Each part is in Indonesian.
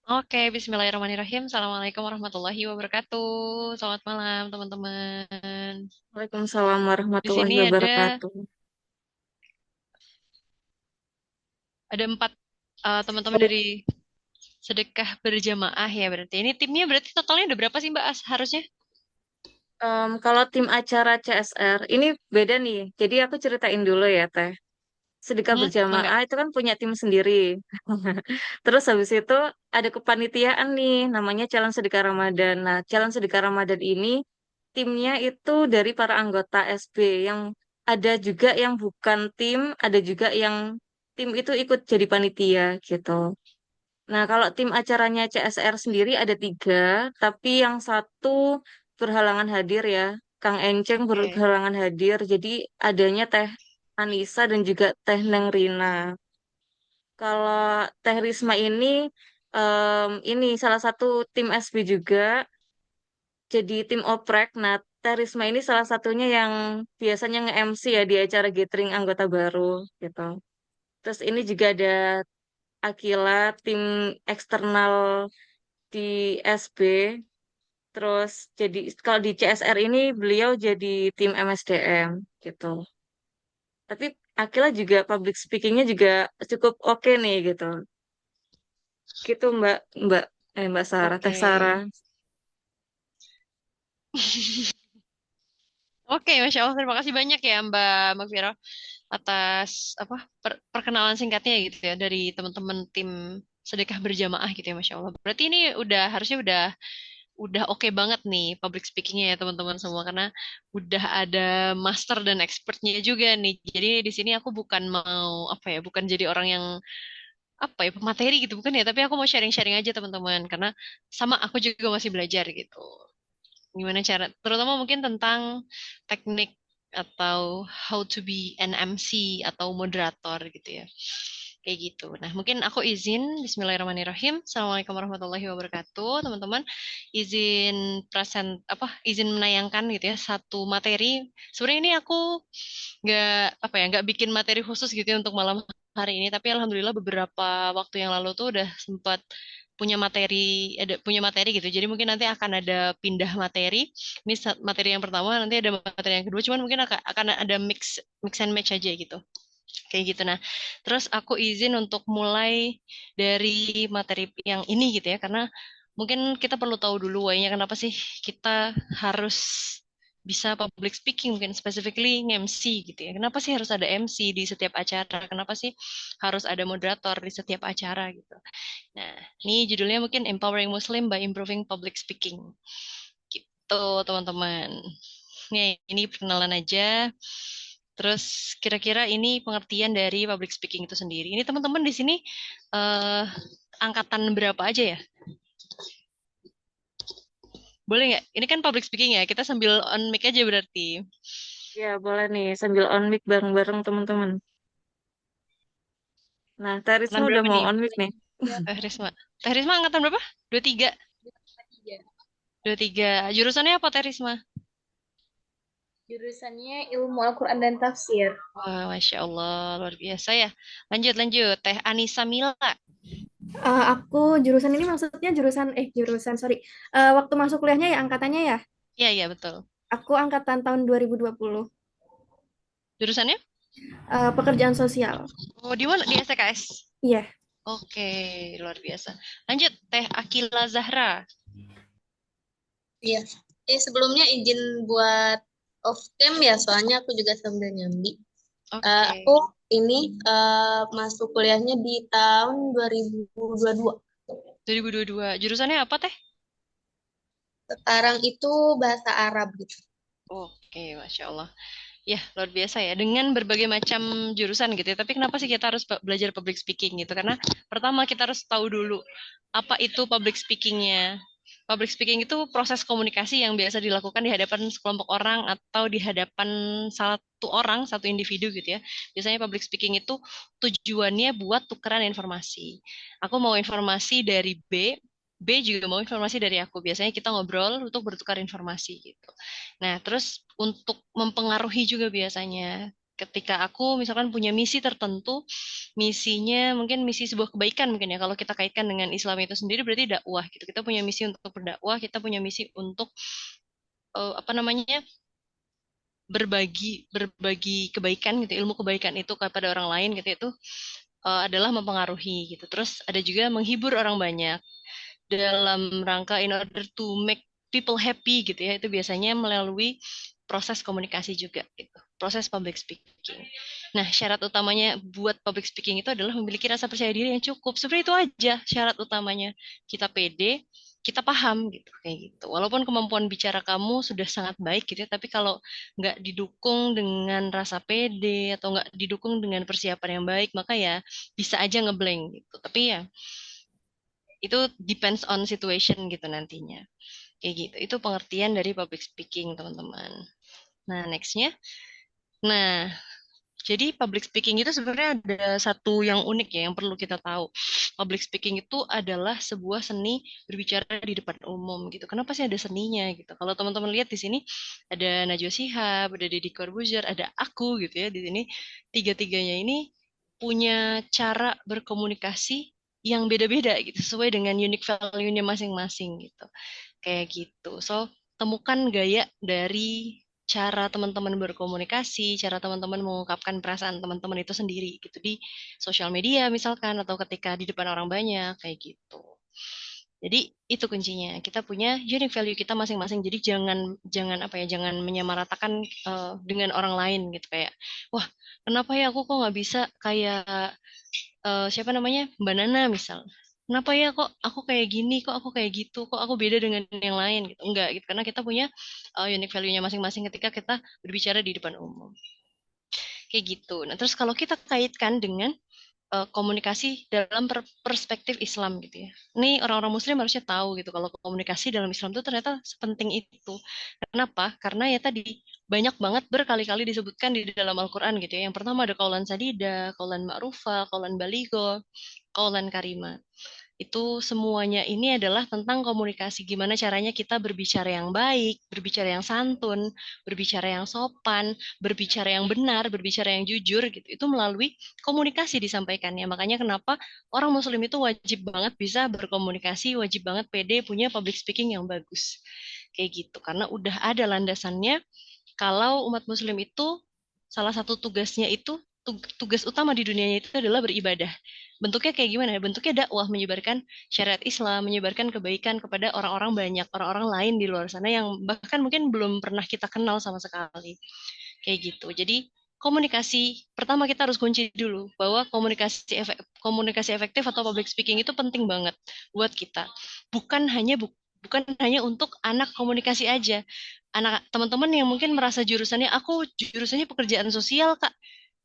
Oke, bismillahirrahmanirrahim. Assalamualaikum warahmatullahi wabarakatuh. Selamat malam, teman-teman. Waalaikumsalam Di warahmatullahi sini wabarakatuh. ada empat teman-teman dari sedekah berjamaah ya berarti. Ini timnya berarti totalnya ada berapa sih Mbak harusnya? Kalau tim acara CSR, ini beda nih. Jadi aku ceritain dulu ya, Teh. Sedekah Mangga. berjamaah itu kan punya tim sendiri. Terus habis itu ada kepanitiaan nih, namanya Calon Sedekah Ramadan. Nah, Calon Sedekah Ramadan ini timnya itu dari para anggota SB yang ada juga yang bukan tim, ada juga yang tim itu ikut jadi panitia gitu. Nah, kalau tim acaranya CSR sendiri ada tiga, tapi yang satu berhalangan hadir ya. Kang Enceng Oke. berhalangan hadir, jadi adanya Teh Anissa dan juga Teh Neng Rina. Kalau Teh Risma ini salah satu tim SB juga, jadi tim oprek. Nah, Teh Risma ini salah satunya yang biasanya nge-MC ya di acara gathering anggota baru gitu. Terus ini juga ada Akila, tim eksternal di SB. Terus jadi kalau di CSR ini beliau jadi tim MSDM gitu. Tapi Akila juga public speakingnya juga cukup oke nih gitu. Gitu Mbak Mbak Mbak Sarah, Oke. Teh Sarah. Oke, Masya Allah. Terima kasih banyak ya Mbak Viro atas perkenalan singkatnya gitu ya dari teman-teman tim sedekah berjamaah gitu ya Masya Allah. Berarti ini udah oke banget nih public speakingnya ya teman-teman semua karena udah ada master dan expertnya juga nih. Jadi di sini aku bukan mau bukan jadi orang yang pemateri gitu bukan ya, tapi aku mau sharing-sharing aja teman-teman karena sama aku juga masih belajar gitu. Gimana cara, terutama mungkin tentang teknik atau how to be an MC atau moderator gitu ya. Kayak gitu. Nah, mungkin aku izin, Bismillahirrahmanirrahim. Assalamualaikum warahmatullahi wabarakatuh, teman-teman. Izin menayangkan gitu ya, satu materi. Sebenarnya ini aku nggak bikin materi khusus gitu ya untuk malam hari ini, tapi alhamdulillah beberapa waktu yang lalu tuh udah sempat punya materi gitu. Jadi mungkin nanti akan ada pindah materi. Ini materi yang pertama, nanti ada materi yang kedua. Cuman mungkin akan ada mix mix and match aja gitu. Kayak gitu. Nah, terus aku izin untuk mulai dari materi yang ini gitu ya, karena mungkin kita perlu tahu dulu why-nya kenapa sih kita harus bisa public speaking, mungkin specifically MC gitu ya. Kenapa sih harus ada MC di setiap acara? Kenapa sih harus ada moderator di setiap acara gitu? Nah, ini judulnya mungkin Empowering Muslim by Improving Public Speaking. Gitu, teman-teman. Ini perkenalan aja. Terus kira-kira ini pengertian dari public speaking itu sendiri. Ini teman-teman di sini eh angkatan berapa aja ya? Boleh nggak? Ini kan public speaking ya. Kita sambil on mic aja berarti. Ya, boleh nih sambil on mic bareng-bareng teman-teman. Nah, Teh Risma Angkatan udah berapa mau nih? on mic nih. Teh Risma. Teh Risma angkatan berapa? 23. 23. Jurusannya apa Teh Risma? Jurusannya ilmu Al-Quran dan Tafsir. Wah, Masya Allah, luar biasa ya. Lanjut, lanjut. Teh Anissa Mila. Aku jurusan ini maksudnya jurusan sorry. Waktu masuk kuliahnya ya angkatannya ya. Iya, iya, betul. Aku angkatan tahun 2020. Jurusannya? Pekerjaan sosial. Oh, di mana? Di STKS. Iya. Oke, luar biasa. Lanjut, Teh Akila Zahra. Iya. Sebelumnya izin buat off cam ya, soalnya aku juga sambil nyambi. Oke, Aku ini masuk kuliahnya di tahun 2022. 2022. Jurusannya apa, Teh? Sekarang itu bahasa Arab gitu. Oke, Masya Allah. Ya, luar biasa ya. Dengan berbagai macam jurusan gitu ya. Tapi kenapa sih kita harus belajar public speaking gitu? Karena pertama kita harus tahu dulu apa itu public speakingnya. Public speaking itu proses komunikasi yang biasa dilakukan di hadapan sekelompok orang atau di hadapan satu orang, satu individu gitu ya. Biasanya public speaking itu tujuannya buat tukeran informasi. Aku mau informasi dari B, B juga mau informasi dari aku. Biasanya kita ngobrol untuk bertukar informasi gitu. Nah, terus untuk mempengaruhi juga biasanya Ketika aku misalkan punya misi tertentu, misinya mungkin misi sebuah kebaikan mungkin ya. Kalau kita kaitkan dengan Islam itu sendiri berarti dakwah gitu. Kita punya misi untuk berdakwah, kita punya misi untuk apa namanya? berbagi kebaikan gitu, ilmu kebaikan itu kepada orang lain gitu itu adalah mempengaruhi gitu. Terus ada juga menghibur orang banyak dalam rangka in order to make people happy gitu ya. Itu biasanya melalui proses komunikasi juga gitu. Proses public speaking. Nah, syarat utamanya buat public speaking itu adalah memiliki rasa percaya diri yang cukup. Sebenarnya itu aja syarat utamanya. Kita pede, kita paham gitu kayak gitu. Walaupun kemampuan bicara kamu sudah sangat baik gitu ya, tapi kalau nggak didukung dengan rasa pede atau nggak didukung dengan persiapan yang baik, maka ya bisa aja ngeblank gitu. Tapi ya itu depends on situation gitu nantinya. Kayak gitu. Itu pengertian dari public speaking, teman-teman. Nah, nextnya. Nah, jadi public speaking itu sebenarnya ada satu yang unik ya yang perlu kita tahu. Public speaking itu adalah sebuah seni berbicara di depan umum gitu. Kenapa sih ada seninya gitu? Kalau teman-teman lihat di sini ada Najwa Shihab, ada Deddy Corbuzier, ada aku gitu ya di sini. Tiga-tiganya ini punya cara berkomunikasi yang beda-beda gitu sesuai dengan unique value-nya masing-masing gitu. Kayak gitu. So, temukan gaya dari cara teman-teman berkomunikasi, cara teman-teman mengungkapkan perasaan teman-teman itu sendiri gitu di sosial media misalkan atau ketika di depan orang banyak kayak gitu. Jadi itu kuncinya. Kita punya unique value kita masing-masing. Jadi jangan jangan apa ya, jangan menyamaratakan dengan orang lain gitu kayak, wah, kenapa ya aku kok nggak bisa kayak siapa namanya? Mbak Nana misal. Kenapa ya kok aku kayak gini, kok aku kayak gitu, kok aku beda dengan yang lain gitu. Enggak gitu, karena kita punya unique value-nya masing-masing ketika kita berbicara di depan umum. Kayak gitu. Nah, terus kalau kita kaitkan dengan komunikasi dalam perspektif Islam gitu ya. Ini orang-orang Muslim harusnya tahu gitu kalau komunikasi dalam Islam itu ternyata sepenting itu. Kenapa? Karena ya tadi banyak banget berkali-kali disebutkan di dalam Al-Quran gitu ya. Yang pertama ada kaulan sadida, kaulan ma'rufa, kaulan baligo, kaulan karima. Itu semuanya ini adalah tentang komunikasi. Gimana caranya kita berbicara yang baik, berbicara yang santun, berbicara yang sopan, berbicara yang benar, berbicara yang jujur gitu. Itu melalui komunikasi disampaikannya. Makanya kenapa orang Muslim itu wajib banget bisa berkomunikasi, wajib banget pede punya public speaking yang bagus. Kayak gitu. Karena udah ada landasannya kalau umat Muslim itu salah satu tugasnya itu tugas utama di dunianya itu adalah beribadah. Bentuknya kayak gimana? Bentuknya dakwah, menyebarkan syariat Islam, menyebarkan kebaikan kepada orang-orang banyak, orang-orang lain di luar sana yang bahkan mungkin belum pernah kita kenal sama sekali. Kayak gitu. Jadi komunikasi, pertama kita harus kunci dulu bahwa komunikasi efektif atau public speaking itu penting banget buat kita. Bukan hanya untuk anak komunikasi aja. Anak teman-teman yang mungkin merasa jurusannya aku jurusannya pekerjaan sosial, Kak.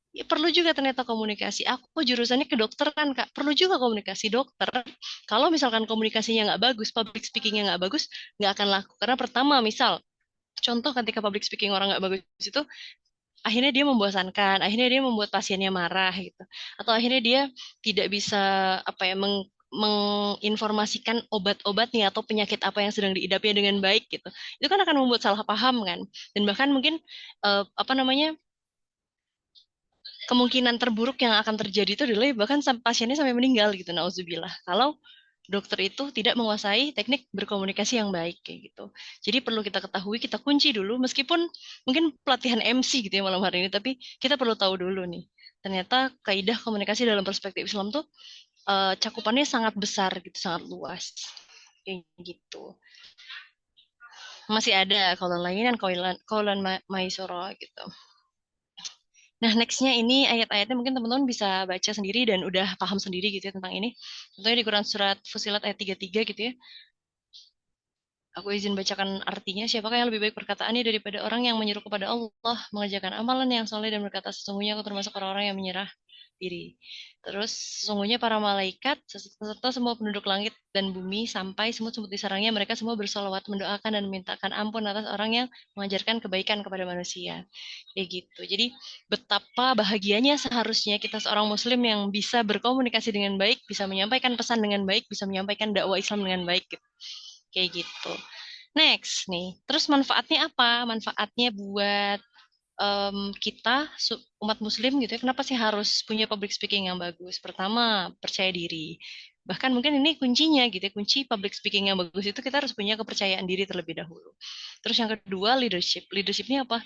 Ya, perlu juga ternyata komunikasi. Aku jurusannya kedokteran, Kak. Perlu juga komunikasi dokter. Kalau misalkan komunikasinya nggak bagus, public speakingnya nggak bagus, nggak akan laku. Karena pertama, misal, contoh ketika public speaking orang nggak bagus itu, akhirnya dia membosankan, akhirnya dia membuat pasiennya marah gitu. Atau akhirnya dia tidak bisa apa ya menginformasikan obat-obatnya atau penyakit apa yang sedang diidapnya dengan baik gitu. Itu kan akan membuat salah paham kan. Dan bahkan mungkin apa namanya kemungkinan terburuk yang akan terjadi itu adalah bahkan pasiennya sampai meninggal gitu, nauzubillah. Kalau dokter itu tidak menguasai teknik berkomunikasi yang baik kayak gitu. Jadi perlu kita ketahui, kita kunci dulu meskipun mungkin pelatihan MC gitu ya malam hari ini, tapi kita perlu tahu dulu nih. Ternyata kaidah komunikasi dalam perspektif Islam tuh cakupannya sangat besar gitu, sangat luas. Kayak gitu. Masih ada kaulan lainan, kaulan maisoro gitu. Nah, nextnya ini ayat-ayatnya mungkin teman-teman bisa baca sendiri dan udah paham sendiri gitu ya tentang ini. Contohnya di Quran Surat Fusilat ayat 33 gitu ya. Aku izin bacakan artinya. Siapakah yang lebih baik perkataannya daripada orang yang menyeru kepada Allah, mengerjakan amalan yang soleh dan berkata sesungguhnya aku termasuk orang-orang yang menyerah diri. Terus sesungguhnya para malaikat serta semua penduduk langit dan bumi sampai semut-semut di sarangnya mereka semua bersolawat mendoakan dan memintakan ampun atas orang yang mengajarkan kebaikan kepada manusia. Kayak gitu. Jadi betapa bahagianya seharusnya kita seorang muslim yang bisa berkomunikasi dengan baik, bisa menyampaikan pesan dengan baik, bisa menyampaikan dakwah Islam dengan baik gitu. Kayak gitu. Next nih. Terus manfaatnya apa? Manfaatnya buat kita umat Muslim gitu ya, kenapa sih harus punya public speaking yang bagus? Pertama, percaya diri. Bahkan mungkin ini kuncinya gitu ya, kunci public speaking yang bagus itu kita harus punya kepercayaan diri terlebih dahulu. Terus yang kedua, leadership. Leadership ini apa?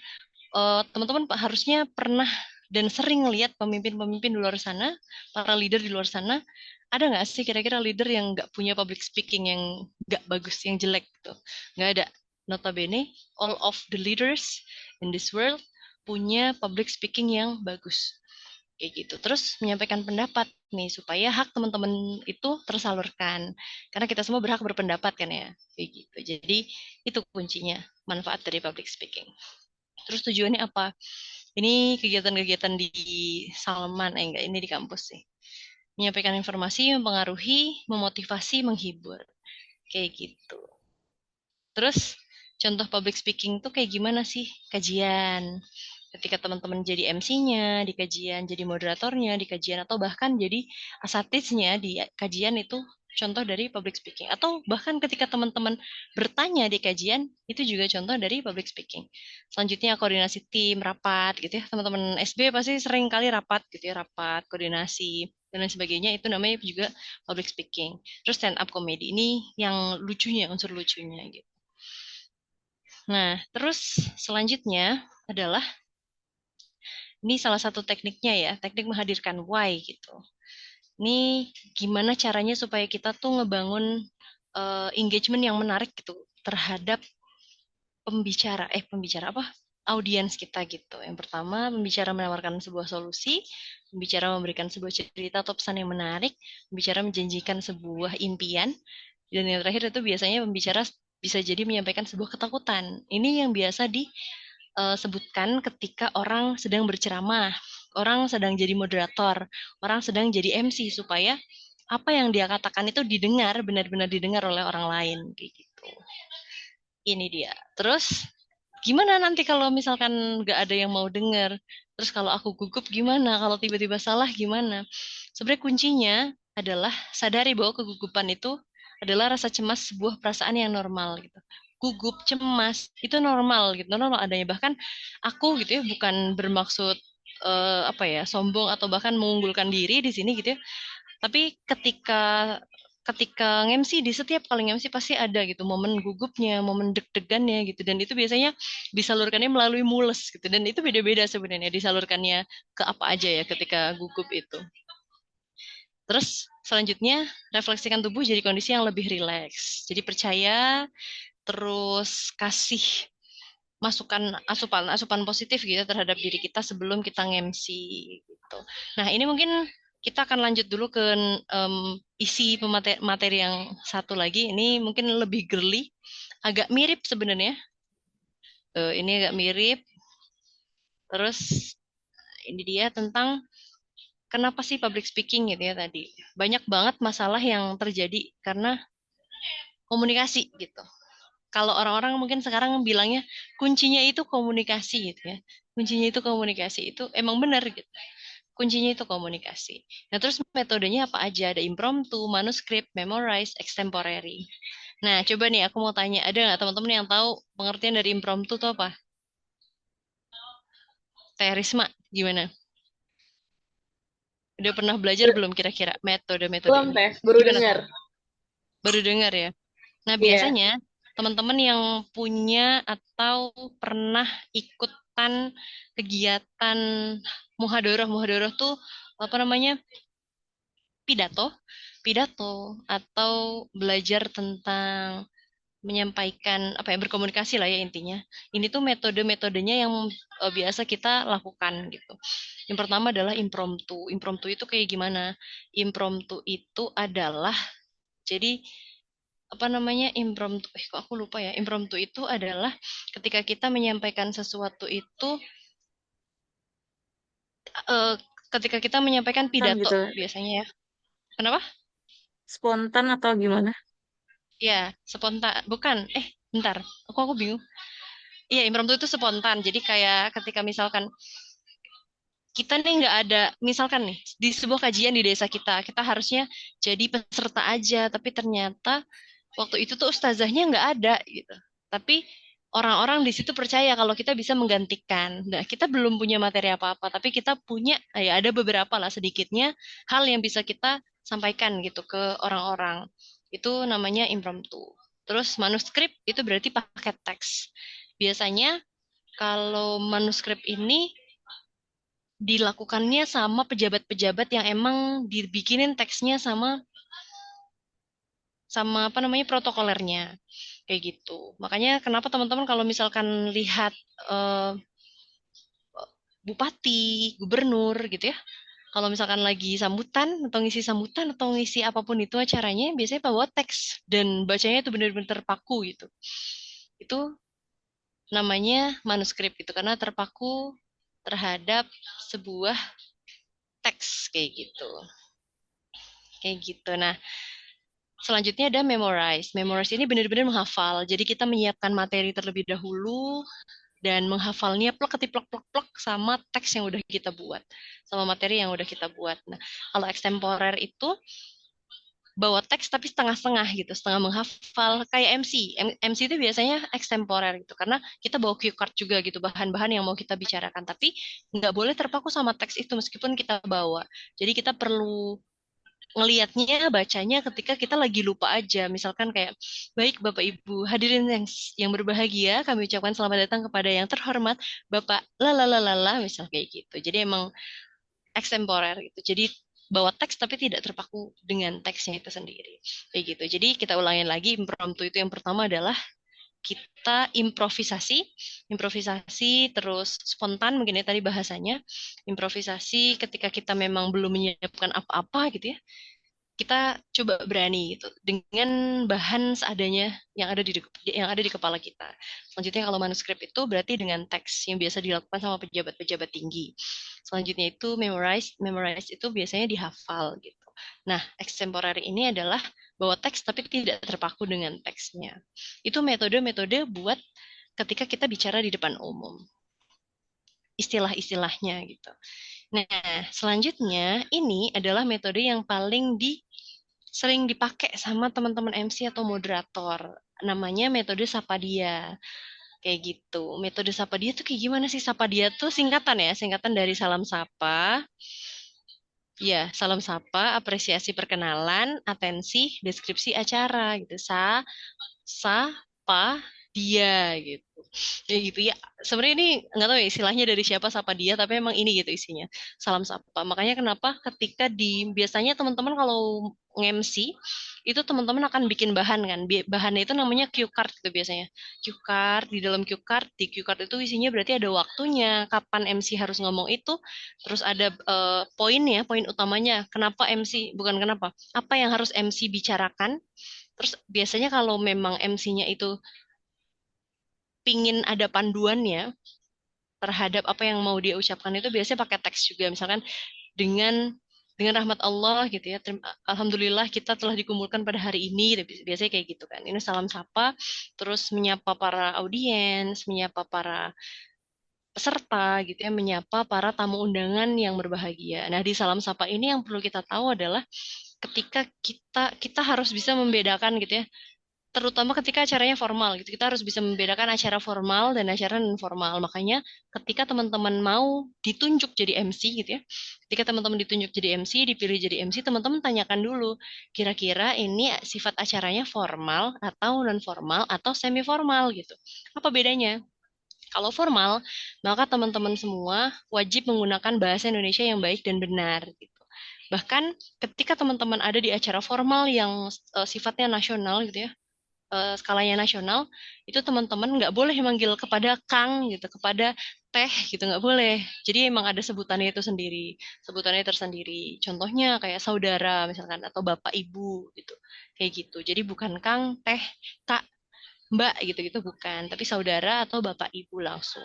Teman-teman harusnya pernah dan sering lihat pemimpin-pemimpin di luar sana, para leader di luar sana, ada nggak sih kira-kira leader yang nggak punya public speaking yang nggak bagus, yang jelek gitu? Nggak ada. Notabene, all of the leaders in this world punya public speaking yang bagus. Kayak gitu. Terus menyampaikan pendapat nih, supaya hak teman-teman itu tersalurkan. Karena kita semua berhak berpendapat kan ya. Kayak gitu. Jadi, itu kuncinya, manfaat dari public speaking. Terus tujuannya apa? Ini kegiatan-kegiatan di Salman, enggak, ini di kampus sih. Menyampaikan informasi, mempengaruhi, memotivasi, menghibur. Kayak gitu. Terus, contoh public speaking tuh kayak gimana sih? Kajian. Ketika teman-teman jadi MC-nya, di kajian jadi moderatornya, di kajian atau bahkan jadi asatiznya di kajian itu contoh dari public speaking. Atau bahkan ketika teman-teman bertanya di kajian, itu juga contoh dari public speaking. Selanjutnya koordinasi tim, rapat gitu ya. Teman-teman SB pasti sering kali rapat gitu ya, rapat, koordinasi, dan lain sebagainya. Itu namanya juga public speaking. Terus stand up comedy ini yang lucunya, unsur lucunya gitu. Nah, terus selanjutnya adalah ini salah satu tekniknya ya, teknik menghadirkan why gitu. Ini gimana caranya supaya kita tuh ngebangun engagement yang menarik gitu terhadap pembicara apa? Audiens kita gitu. Yang pertama, pembicara menawarkan sebuah solusi, pembicara memberikan sebuah cerita atau pesan yang menarik, pembicara menjanjikan sebuah impian, dan yang terakhir itu biasanya pembicara bisa jadi menyampaikan sebuah ketakutan. Ini yang biasa disebutkan ketika orang sedang berceramah, orang sedang jadi moderator, orang sedang jadi MC, supaya apa yang dia katakan itu didengar, benar-benar didengar oleh orang lain. Kayak gitu. Ini dia. Terus, gimana nanti kalau misalkan nggak ada yang mau dengar? Terus kalau aku gugup gimana? Kalau tiba-tiba salah gimana? Sebenarnya kuncinya adalah sadari bahwa kegugupan itu adalah rasa cemas, sebuah perasaan yang normal gitu. Gugup, cemas, itu normal gitu, normal adanya. Bahkan aku gitu ya, bukan bermaksud apa ya, sombong atau bahkan mengunggulkan diri di sini gitu ya. Tapi ketika ketika nge-MC, di setiap kali nge-MC pasti ada gitu momen gugupnya, momen deg-degannya gitu, dan itu biasanya disalurkannya melalui mules gitu, dan itu beda-beda sebenarnya disalurkannya ke apa aja ya ketika gugup itu. Terus selanjutnya refleksikan tubuh jadi kondisi yang lebih rileks. Jadi percaya, terus kasih masukan asupan positif gitu terhadap diri kita sebelum kita nge-MC gitu. Nah, ini mungkin kita akan lanjut dulu ke isi materi yang satu lagi. Ini mungkin lebih girly, agak mirip sebenarnya. Ini agak mirip. Terus ini dia tentang kenapa sih public speaking gitu ya tadi. Banyak banget masalah yang terjadi karena komunikasi gitu. Kalau orang-orang mungkin sekarang bilangnya kuncinya itu komunikasi gitu ya. Kuncinya itu komunikasi, itu emang benar gitu. Kuncinya itu komunikasi. Nah, terus metodenya apa aja? Ada impromptu, manuskrip, memorize, extemporary. Nah, coba nih aku mau tanya, ada nggak teman-teman yang tahu pengertian dari impromptu itu apa? Teh Risma, gimana? Udah pernah belajar belum kira-kira metode-metode Belum ini? teh, baru Gimana dengar. tuh? Baru dengar ya? Nah, Iya. biasanya teman-teman yang punya atau pernah ikutan kegiatan muhadharah tuh apa namanya? Pidato atau belajar tentang menyampaikan apa ya, berkomunikasi lah ya intinya. Ini tuh metode-metodenya yang biasa kita lakukan gitu. Yang pertama adalah impromptu. Impromptu itu kayak gimana? Impromptu itu adalah jadi apa namanya impromptu kok aku lupa ya, impromptu itu adalah ketika kita menyampaikan sesuatu itu eh, ketika kita menyampaikan Kan pidato gitu. biasanya ya, kenapa Spontan atau gimana? ya spontan, bukan bentar, aku bingung. Iya, impromptu itu spontan, jadi kayak ketika misalkan kita nih nggak ada, misalkan nih di sebuah kajian di desa kita, kita harusnya jadi peserta aja, tapi ternyata waktu itu tuh ustazahnya nggak ada gitu. Tapi orang-orang di situ percaya kalau kita bisa menggantikan. Nah, kita belum punya materi apa-apa, tapi kita punya, ya ada beberapa lah sedikitnya hal yang bisa kita sampaikan gitu ke orang-orang. Itu namanya impromptu. Terus manuskrip itu berarti pakai teks. Biasanya kalau manuskrip ini dilakukannya sama pejabat-pejabat yang emang dibikinin teksnya sama sama apa namanya protokolernya kayak gitu. Makanya kenapa teman-teman kalau misalkan lihat eh, bupati, gubernur gitu ya, kalau misalkan lagi sambutan atau ngisi sambutan atau ngisi apapun itu acaranya, biasanya bawa teks dan bacanya itu benar-benar terpaku gitu. Itu namanya manuskrip gitu karena terpaku terhadap sebuah teks kayak gitu. Kayak gitu. Nah, selanjutnya ada memorize. Memorize ini benar-benar menghafal. Jadi kita menyiapkan materi terlebih dahulu dan menghafalnya plek ketik plek plek plek sama teks yang udah kita buat, sama materi yang udah kita buat. Nah, kalau extemporer itu bawa teks tapi setengah-setengah gitu, setengah menghafal kayak MC. MC itu biasanya extemporer gitu karena kita bawa cue card juga gitu, bahan-bahan yang mau kita bicarakan, tapi nggak boleh terpaku sama teks itu meskipun kita bawa. Jadi kita perlu ngelihatnya, bacanya ketika kita lagi lupa aja. Misalkan kayak, baik Bapak Ibu, hadirin yang berbahagia, kami ucapkan selamat datang kepada yang terhormat Bapak lalalalala, misal kayak gitu. Jadi emang extemporer gitu. Jadi bawa teks tapi tidak terpaku dengan teksnya itu sendiri. Kayak gitu. Jadi kita ulangin lagi, impromptu itu yang pertama adalah kita improvisasi, improvisasi terus spontan mungkin ya tadi bahasanya, improvisasi ketika kita memang belum menyiapkan apa-apa gitu ya, kita coba berani gitu dengan bahan seadanya yang ada di kepala kita. Selanjutnya kalau manuskrip itu berarti dengan teks yang biasa dilakukan sama pejabat-pejabat tinggi. Selanjutnya itu memorize, memorize itu biasanya dihafal gitu. Nah, extemporary ini adalah bawa teks tapi tidak terpaku dengan teksnya. Itu metode-metode buat ketika kita bicara di depan umum. Istilah-istilahnya gitu. Nah, selanjutnya ini adalah metode yang paling sering dipakai sama teman-teman MC atau moderator. Namanya metode Sapadia. Kayak gitu. Metode Sapadia tuh kayak gimana sih? Sapadia tuh singkatan ya, singkatan dari salam sapa. Ya, salam sapa, apresiasi perkenalan, atensi, deskripsi acara gitu. Pa, dia gitu. Ya gitu ya. Sebenarnya ini nggak tahu ya istilahnya dari siapa sapa dia, tapi emang ini gitu isinya. Salam sapa. Makanya kenapa ketika biasanya teman-teman kalau nge-MC itu teman-teman akan bikin bahan kan. Bahannya itu namanya cue card gitu biasanya. Cue card, di dalam cue card, di cue card itu isinya berarti ada waktunya, kapan MC harus ngomong itu, terus ada poinnya, poin utamanya. Kenapa MC, bukan kenapa. Apa yang harus MC bicarakan. Terus biasanya kalau memang MC-nya itu pingin ada panduannya terhadap apa yang mau dia ucapkan itu biasanya pakai teks juga. Misalkan dengan rahmat Allah gitu ya. Alhamdulillah kita telah dikumpulkan pada hari ini. Biasanya kayak gitu kan. Ini salam sapa, terus menyapa para audiens, menyapa para peserta gitu ya, menyapa para tamu undangan yang berbahagia. Nah, di salam sapa ini yang perlu kita tahu adalah ketika kita harus bisa membedakan gitu ya, terutama ketika acaranya formal gitu. Kita harus bisa membedakan acara formal dan acara non formal. Makanya ketika teman-teman mau ditunjuk jadi MC gitu ya. Ketika teman-teman ditunjuk jadi MC, dipilih jadi MC, teman-teman tanyakan dulu kira-kira ini sifat acaranya formal atau non formal atau semi formal gitu. Apa bedanya? Kalau formal, maka teman-teman semua wajib menggunakan bahasa Indonesia yang baik dan benar gitu. Bahkan ketika teman-teman ada di acara formal yang sifatnya nasional gitu ya, skalanya nasional, itu teman-teman nggak boleh manggil kepada Kang gitu, kepada Teh gitu, nggak boleh. Jadi emang ada sebutannya itu sendiri, sebutannya tersendiri. Contohnya kayak saudara misalkan, atau Bapak Ibu gitu, kayak gitu. Jadi bukan Kang, Teh, Kak, Mbak gitu-gitu bukan, tapi saudara atau Bapak Ibu langsung.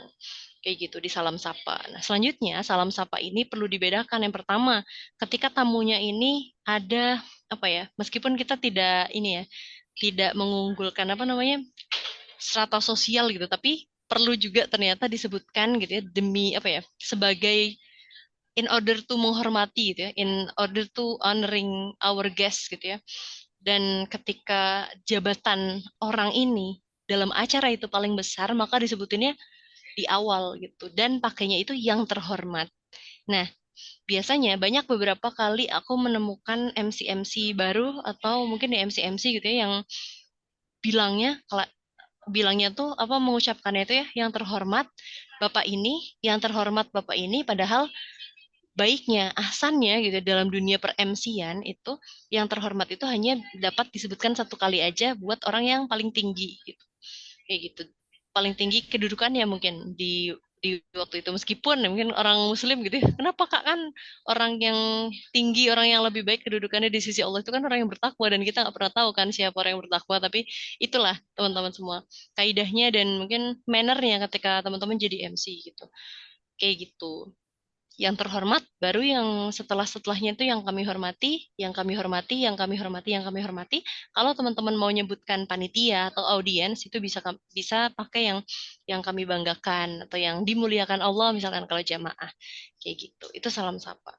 Kayak gitu di salam sapa. Nah, selanjutnya salam sapa ini perlu dibedakan. Yang pertama, ketika tamunya ini ada apa ya? Meskipun kita tidak ini ya, tidak mengunggulkan apa namanya strata sosial gitu, tapi perlu juga ternyata disebutkan gitu ya demi apa ya sebagai in order to menghormati gitu ya, in order to honoring our guests gitu ya. Dan ketika jabatan orang ini dalam acara itu paling besar, maka disebutinnya di awal gitu. Dan pakainya itu yang terhormat. Nah, biasanya banyak beberapa kali aku menemukan MC-MC baru atau mungkin di MC-MC gitu ya yang bilangnya kalau bilangnya tuh apa mengucapkannya itu ya yang terhormat Bapak ini, yang terhormat Bapak ini padahal baiknya, ahsannya gitu dalam dunia per MC-an itu yang terhormat itu hanya dapat disebutkan satu kali aja buat orang yang paling tinggi gitu. Kayak gitu. Paling tinggi kedudukannya mungkin di waktu itu meskipun mungkin orang muslim gitu ya. Kenapa Kak kan orang yang tinggi, orang yang lebih baik kedudukannya di sisi Allah itu kan orang yang bertakwa dan kita nggak pernah tahu kan siapa orang yang bertakwa tapi itulah teman-teman semua kaidahnya dan mungkin mannernya ketika teman-teman jadi MC gitu. Kayak gitu yang terhormat baru yang setelahnya itu yang kami hormati, yang kami hormati, yang kami hormati, yang kami hormati. Kalau teman-teman mau nyebutkan panitia atau audiens itu bisa pakai yang kami banggakan atau yang dimuliakan Allah misalkan kalau jamaah kayak gitu. Itu salam sapa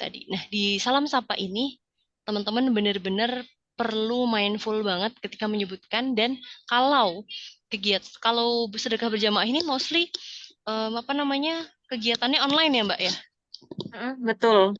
tadi. Nah, di salam sapa ini teman-teman benar-benar perlu mindful banget ketika menyebutkan dan kalau sedekah berjamaah ini mostly apa namanya kegiatannya online ya Mbak ya. Betul.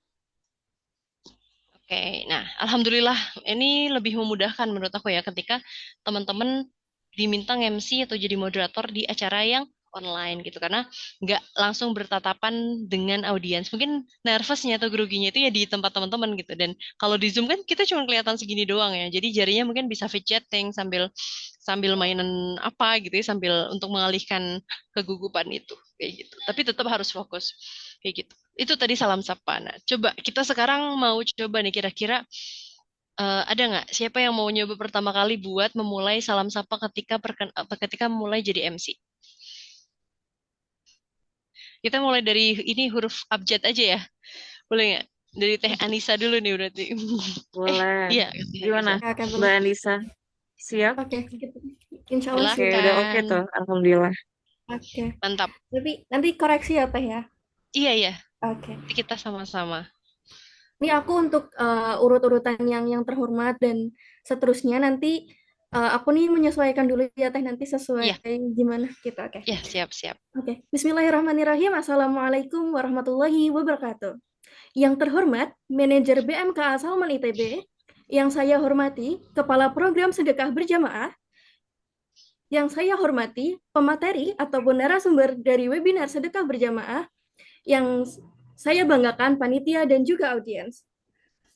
Oke, nah alhamdulillah ini lebih memudahkan menurut aku ya ketika teman-teman diminta MC atau jadi moderator di acara yang online gitu karena nggak langsung bertatapan dengan audiens. Mungkin nervousnya atau groginya itu ya di tempat teman-teman gitu. Dan kalau di Zoom kan kita cuma kelihatan segini doang ya. Jadi jarinya mungkin bisa fidgeting sambil sambil mainan apa gitu ya sambil untuk mengalihkan kegugupan itu kayak gitu. Tapi tetap harus fokus kayak gitu. Itu tadi salam sapa. Nah, coba kita sekarang mau coba nih kira-kira ada nggak siapa yang mau nyoba pertama kali buat memulai salam sapa ketika mulai jadi MC? Kita mulai dari ini huruf abjad aja ya. Boleh nggak? Dari Teh Anissa dulu nih berarti. Boleh. Iya, Teh Gimana, Anissa. Oke, Mbak boleh. Anissa? Siap? Oke, insya Allah Oke, siap. udah oke Silakan. tuh. Alhamdulillah. Oke, Mantap. tapi nanti koreksi ya Teh ya. Iya, iya. Oke. Nanti kita sama-sama. Ini aku untuk urut-urutan yang terhormat dan seterusnya nanti aku nih menyesuaikan dulu ya Teh nanti sesuai Iya, gimana kita. Oke. iya, siap-siap. Oke. Bismillahirrahmanirrahim. Assalamualaikum warahmatullahi wabarakatuh. Yang terhormat, Manajer BMKA Salman ITB, yang saya hormati, Kepala Program Sedekah Berjamaah, yang saya hormati, pemateri ataupun narasumber dari webinar Sedekah Berjamaah, yang saya banggakan panitia dan juga audiens.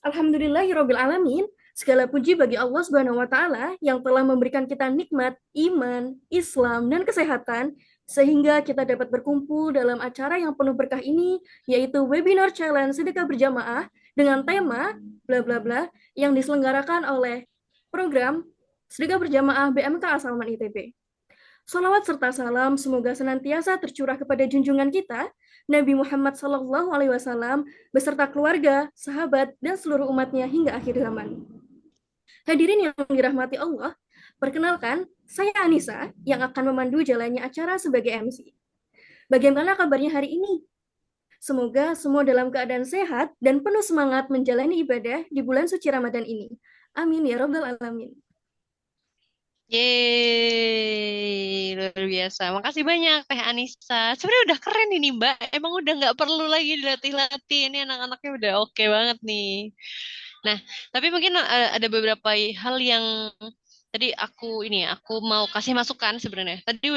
Alhamdulillahirabbil alamin, segala puji bagi Allah Subhanahu wa taala yang telah memberikan kita nikmat iman, Islam dan kesehatan sehingga kita dapat berkumpul dalam acara yang penuh berkah ini yaitu webinar challenge sedekah berjamaah dengan tema bla bla bla yang diselenggarakan oleh program sedekah berjamaah BMK Salman ITB. Salawat serta salam semoga senantiasa tercurah kepada junjungan kita, Nabi Muhammad SAW, beserta keluarga, sahabat, dan seluruh umatnya hingga akhir zaman. Hadirin yang dirahmati Allah, perkenalkan, saya Anissa yang akan memandu jalannya acara sebagai MC. Bagaimana kabarnya hari ini? Semoga semua dalam keadaan sehat dan penuh semangat menjalani ibadah di bulan suci Ramadan ini. Amin ya Rabbal Alamin. Yeay, luar biasa. Makasih banyak Teh Anissa. Sebenarnya udah keren ini Mbak. Emang udah nggak perlu lagi dilatih-latih. Ini anak-anaknya udah oke banget nih. Nah, tapi mungkin ada beberapa hal yang tadi aku mau kasih masukan sebenarnya. Tadi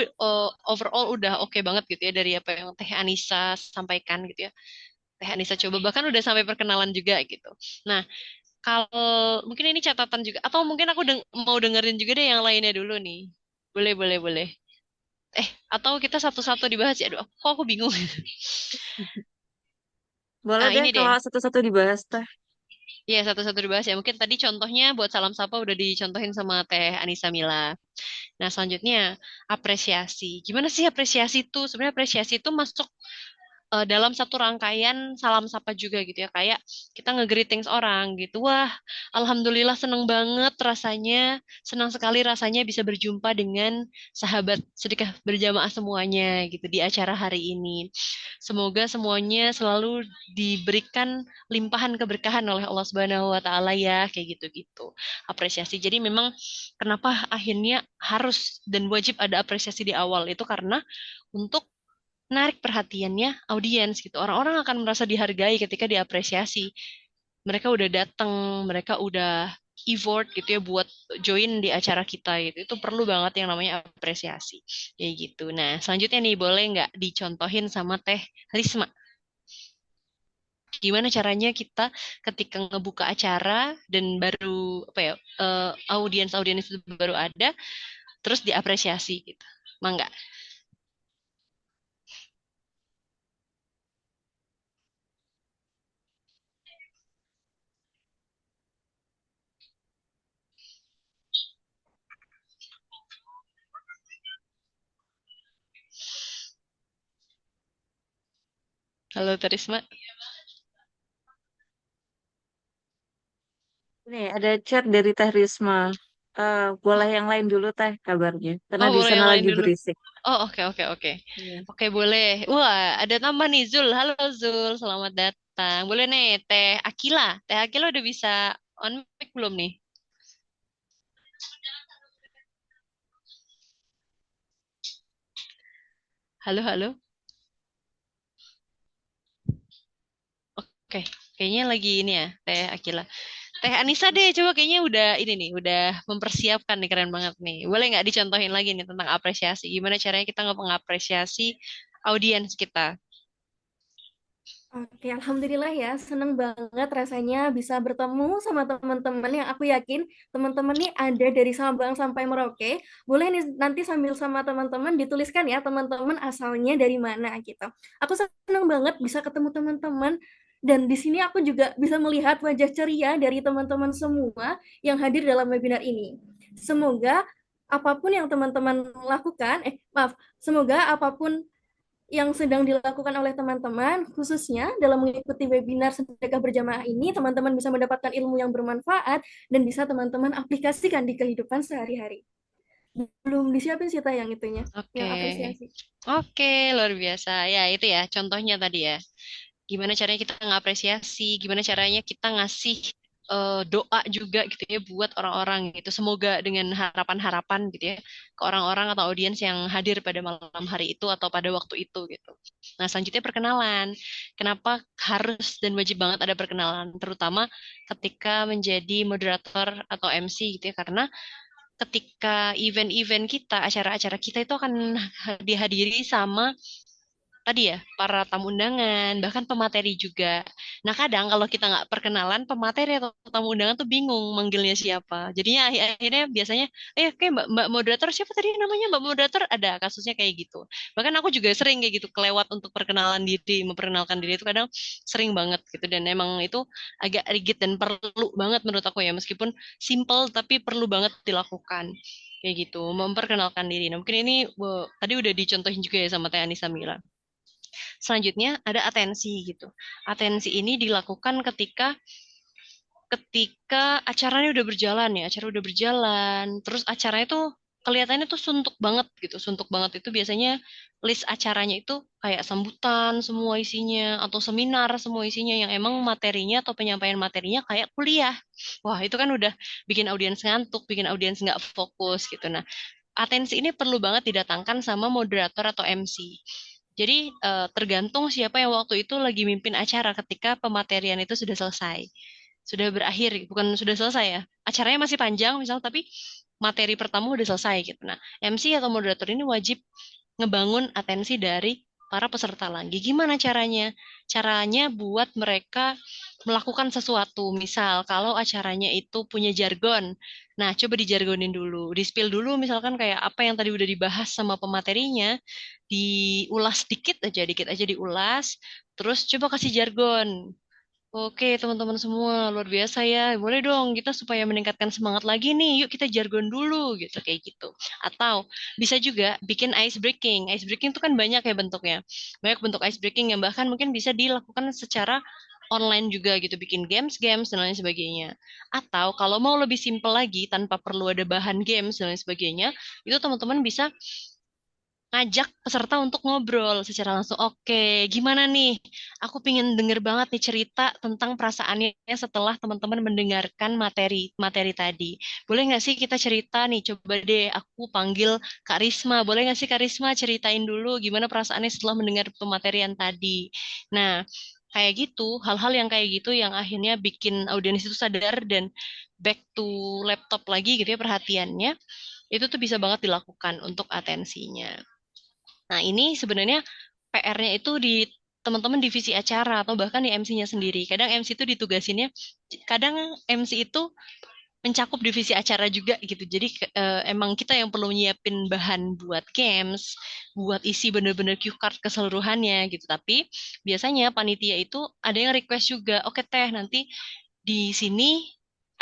overall udah oke banget gitu ya dari apa yang Teh Anissa sampaikan gitu ya. Teh Anissa coba bahkan udah sampai perkenalan juga gitu. Nah, kalau mungkin ini catatan juga atau mungkin aku mau dengerin juga deh yang lainnya dulu nih. Boleh, boleh, boleh. Atau kita satu-satu dibahas ya. Aduh, kok aku bingung. Boleh Ah, deh ini deh. kalau satu-satu dibahas, Teh. Iya, satu-satu dibahas ya. Mungkin tadi contohnya buat salam sapa udah dicontohin sama Teh Anissa Mila. Nah, selanjutnya apresiasi. Gimana sih apresiasi itu? Sebenarnya apresiasi itu masuk dalam satu rangkaian salam sapa juga gitu ya, kayak kita nge-greetings orang gitu. Wah, alhamdulillah seneng banget rasanya, senang sekali rasanya bisa berjumpa dengan sahabat sedekah berjamaah semuanya gitu di acara hari ini. Semoga semuanya selalu diberikan limpahan keberkahan oleh Allah Subhanahu wa taala ya, kayak gitu-gitu. Apresiasi. Jadi memang kenapa akhirnya harus dan wajib ada apresiasi di awal itu karena untuk narik perhatiannya audiens gitu. Orang-orang akan merasa dihargai ketika diapresiasi. Mereka udah datang, mereka udah effort gitu ya buat join di acara kita gitu. Itu perlu banget yang namanya apresiasi. Kayak gitu. Nah, selanjutnya nih boleh nggak dicontohin sama Teh Risma? Gimana caranya kita ketika ngebuka acara dan baru apa ya audiens-audiens itu baru ada, terus diapresiasi gitu. Mangga. Halo Terisma. Ini ada chat dari Teh Risma. Boleh yang lain dulu Teh kabarnya, karena Oh, di boleh sana yang lain lagi dulu. berisik. Oh, oke, oke, oke. Iya. Oke, boleh. Wah, ada tambah nih, Zul. Halo, Zul. Selamat datang. Boleh nih, Teh Akila. Teh Akila udah bisa on mic belum nih? Halo, halo. Oke, kayaknya lagi ini ya, Teh Akila. Teh Anissa deh, coba kayaknya udah ini nih, udah mempersiapkan nih, keren banget nih. Boleh nggak dicontohin lagi nih tentang apresiasi? Gimana caranya kita nggak mengapresiasi audiens kita? Oke, alhamdulillah ya, seneng banget rasanya bisa bertemu sama teman-teman yang aku yakin teman-teman nih ada dari Sabang sampai Merauke. Boleh nih nanti sambil sama teman-teman dituliskan ya teman-teman asalnya dari mana gitu. Aku seneng banget bisa ketemu teman-teman dan di sini aku juga bisa melihat wajah ceria dari teman-teman semua yang hadir dalam webinar ini. Semoga apapun yang teman-teman lakukan, maaf, semoga apapun yang sedang dilakukan oleh teman-teman, khususnya dalam mengikuti webinar sedekah berjamaah ini, teman-teman bisa mendapatkan ilmu yang bermanfaat dan bisa teman-teman aplikasikan di kehidupan sehari-hari. Belum disiapin sih tayang itunya, Oke, yang apresiasi. oke, luar biasa. Ya, itu ya, contohnya tadi ya. Gimana caranya kita ngapresiasi, gimana caranya kita ngasih doa juga gitu ya buat orang-orang gitu. Semoga dengan harapan-harapan gitu ya ke orang-orang atau audiens yang hadir pada malam hari itu atau pada waktu itu gitu. Nah, selanjutnya perkenalan. Kenapa harus dan wajib banget ada perkenalan, terutama ketika menjadi moderator atau MC gitu ya, karena ketika event-event kita, acara-acara kita itu akan dihadiri sama tadi ya, para tamu undangan, bahkan pemateri juga. Nah, kadang kalau kita nggak perkenalan, pemateri atau tamu undangan tuh bingung manggilnya siapa. Jadinya akhirnya biasanya, kayak mbak moderator siapa tadi namanya mbak moderator, ada kasusnya kayak gitu. Bahkan aku juga sering kayak gitu, kelewat untuk perkenalan diri, memperkenalkan diri itu kadang sering banget gitu. Dan emang itu agak rigid dan perlu banget menurut aku ya, meskipun simple tapi perlu banget dilakukan. Kayak gitu, memperkenalkan diri. Nah, mungkin ini tadi udah dicontohin juga ya sama Teh Anissa Mila. Selanjutnya ada atensi gitu. Atensi ini dilakukan ketika ketika acaranya udah berjalan ya, acara udah berjalan, terus acaranya tuh kelihatannya tuh suntuk banget gitu. Suntuk banget itu biasanya list acaranya itu kayak sambutan semua isinya atau seminar semua isinya yang emang materinya atau penyampaian materinya kayak kuliah. Wah, itu kan udah bikin audiens ngantuk, bikin audiens nggak fokus gitu. Nah, atensi ini perlu banget didatangkan sama moderator atau MC. Jadi tergantung siapa yang waktu itu lagi mimpin acara ketika pematerian itu sudah selesai, sudah berakhir, bukan sudah selesai ya. Acaranya masih panjang misal, tapi materi pertama udah selesai gitu. Nah, MC atau moderator ini wajib ngebangun atensi dari para peserta lagi. Gimana caranya? Caranya buat mereka melakukan sesuatu. Misal, kalau acaranya itu punya jargon, nah coba dijargonin dulu, di-spill dulu misalkan kayak apa yang tadi udah dibahas sama pematerinya, diulas dikit aja diulas, terus coba kasih jargon. Oke, teman-teman semua, luar biasa ya. Boleh dong kita supaya meningkatkan semangat lagi nih. Yuk kita jargon dulu gitu kayak gitu. Atau bisa juga bikin ice breaking. Ice breaking itu kan banyak ya bentuknya. Banyak bentuk ice breaking yang bahkan mungkin bisa dilakukan secara online juga gitu, bikin games-games dan lain sebagainya. Atau kalau mau lebih simpel lagi tanpa perlu ada bahan games dan lain sebagainya, itu teman-teman bisa ngajak peserta untuk ngobrol secara langsung. Oke, gimana nih? Aku pingin denger banget nih cerita tentang perasaannya setelah teman-teman mendengarkan materi tadi. Boleh nggak sih kita cerita nih? Coba deh aku panggil Kak Risma. Boleh nggak sih Kak Risma ceritain dulu gimana perasaannya setelah mendengar pematerian tadi? Nah, kayak gitu, hal-hal yang kayak gitu yang akhirnya bikin audiens itu sadar dan back to laptop lagi gitu ya perhatiannya, itu tuh bisa banget dilakukan untuk atensinya. Nah, ini sebenarnya PR-nya itu di teman-teman divisi acara atau bahkan di MC-nya sendiri. Kadang MC itu ditugasinnya, kadang MC itu mencakup divisi acara juga gitu. Jadi emang kita yang perlu nyiapin bahan buat games, buat isi bener-bener cue card keseluruhannya gitu. Tapi biasanya panitia itu ada yang request juga, oke teh nanti di sini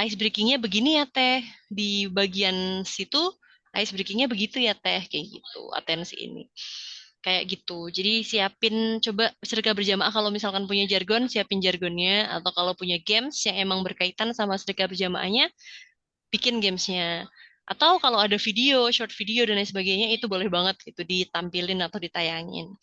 ice breakingnya begini ya teh, di bagian situ ice breakingnya begitu ya teh, kayak gitu atensi ini. Kayak gitu. Jadi siapin coba sedekah berjamaah kalau misalkan punya jargon, siapin jargonnya. Atau kalau punya games yang emang berkaitan sama sedekah berjamaahnya, bikin gamesnya. Atau kalau ada video, short video dan lain sebagainya, itu boleh banget gitu ditampilin atau ditayangin.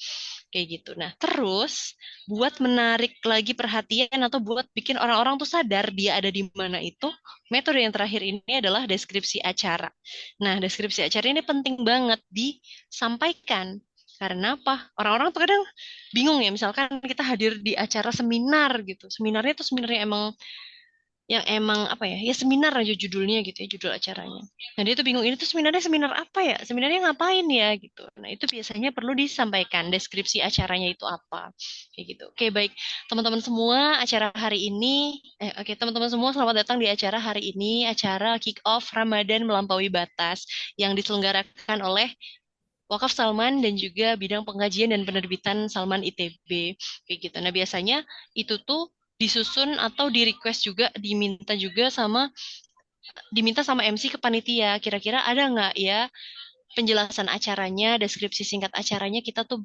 Kayak gitu. Nah, terus buat menarik lagi perhatian atau buat bikin orang-orang tuh sadar dia ada di mana itu, metode yang terakhir ini adalah deskripsi acara. Nah, deskripsi acara ini penting banget disampaikan. Karena apa? Orang-orang tuh kadang bingung ya, misalkan kita hadir di acara seminar gitu. Seminarnya tuh sebenarnya emang yang emang apa ya? Ya seminar aja judulnya gitu ya, judul acaranya. Nah, dia tuh bingung ini tuh seminarnya seminar apa ya? Seminarnya ngapain ya gitu. Nah, itu biasanya perlu disampaikan deskripsi acaranya itu apa. Kayak gitu. Oke, baik. Teman-teman semua, acara hari ini oke, teman-teman semua selamat datang di acara hari ini, acara Kick Off Ramadan Melampaui Batas yang diselenggarakan oleh Wakaf Salman dan juga bidang pengkajian dan penerbitan Salman ITB kayak gitu. Nah, biasanya itu tuh disusun atau di request juga diminta sama MC ke panitia. Kira-kira ada nggak ya penjelasan acaranya, deskripsi singkat acaranya kita tuh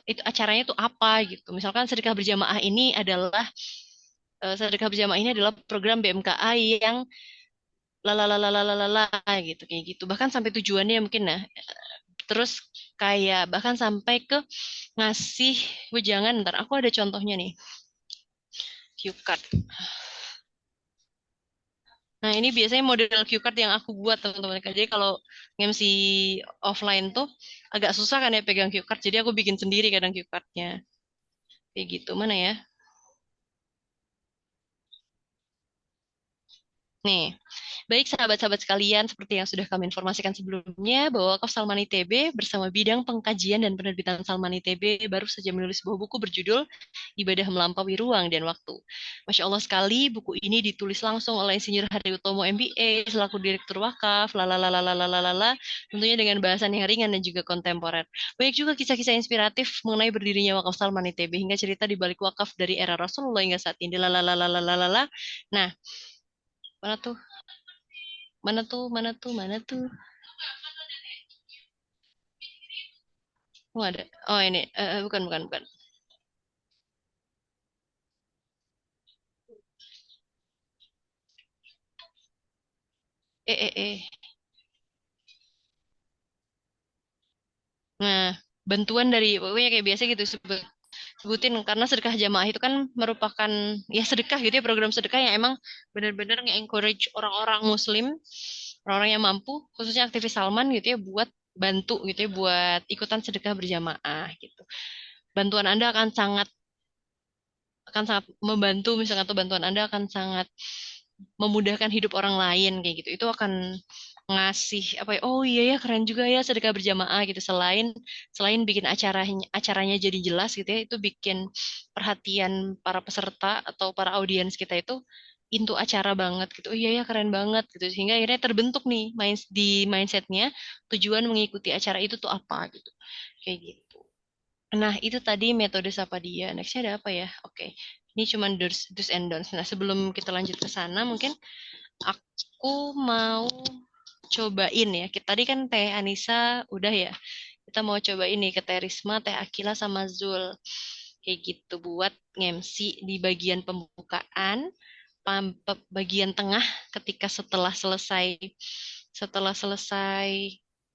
itu acaranya tuh apa gitu. Misalkan sedekah berjamaah ini adalah sedekah berjamaah ini adalah program BMKA yang lalalalalala gitu kayak gitu. Bahkan sampai tujuannya mungkin nah. Terus kayak bahkan sampai ke ngasih wejangan, ntar aku ada contohnya nih, cue card. Nah, ini biasanya model cue card yang aku buat teman-teman. Jadi kalau MC offline tuh agak susah kan ya pegang cue card, jadi aku bikin sendiri kadang cue cardnya. Kayak gitu, mana ya? Nih, baik sahabat-sahabat sekalian, seperti yang sudah kami informasikan sebelumnya, bahwa Wakaf Salman ITB bersama bidang pengkajian dan penerbitan Salman ITB baru saja menulis sebuah buku berjudul Ibadah Melampaui Ruang dan Waktu. Masya Allah sekali, buku ini ditulis langsung oleh Insinyur Hari Utomo MBA selaku Direktur Wakaf, lalalalalalalalala, tentunya dengan bahasan yang ringan dan juga kontemporer. Banyak juga kisah-kisah inspiratif mengenai berdirinya Wakaf Salman ITB, hingga cerita di balik wakaf dari era Rasulullah hingga saat ini, lalalalalalalalala. Nah, mana tuh? Mana tuh? Mana tuh? Mana tuh? Oh, ada. Oh, ini. Bukan, bukan, bukan. Eh, eh, eh. Nah, bantuan dari, pokoknya kayak biasa gitu sebutin, karena sedekah jamaah itu kan merupakan, ya sedekah gitu ya, program sedekah yang emang benar-benar nge-encourage orang-orang muslim, orang-orang yang mampu, khususnya aktivis Salman gitu ya, buat bantu gitu ya, buat ikutan sedekah berjamaah gitu. Bantuan Anda akan sangat membantu misalnya, atau bantuan Anda akan sangat memudahkan hidup orang lain kayak gitu. Itu akan ngasih apa ya? Oh iya ya, keren juga ya sedekah berjamaah gitu. Selain selain bikin acaranya jadi jelas gitu ya, itu bikin perhatian para peserta atau para audiens kita itu into acara banget gitu. Oh iya ya, keren banget gitu. Sehingga akhirnya terbentuk nih di mindsetnya tujuan mengikuti acara itu tuh apa gitu. Kayak gitu. Nah, itu tadi metode Sapadia. Nextnya ada apa ya? Oke. Ini cuma do's and don'ts. Nah, sebelum kita lanjut ke sana, mungkin aku mau cobain ya. Tadi kan Teh Anissa udah ya. Kita mau coba ini ke Teh Risma, Teh Akila sama Zul. Kayak gitu buat nge-MC di bagian pembukaan, bagian tengah ketika setelah selesai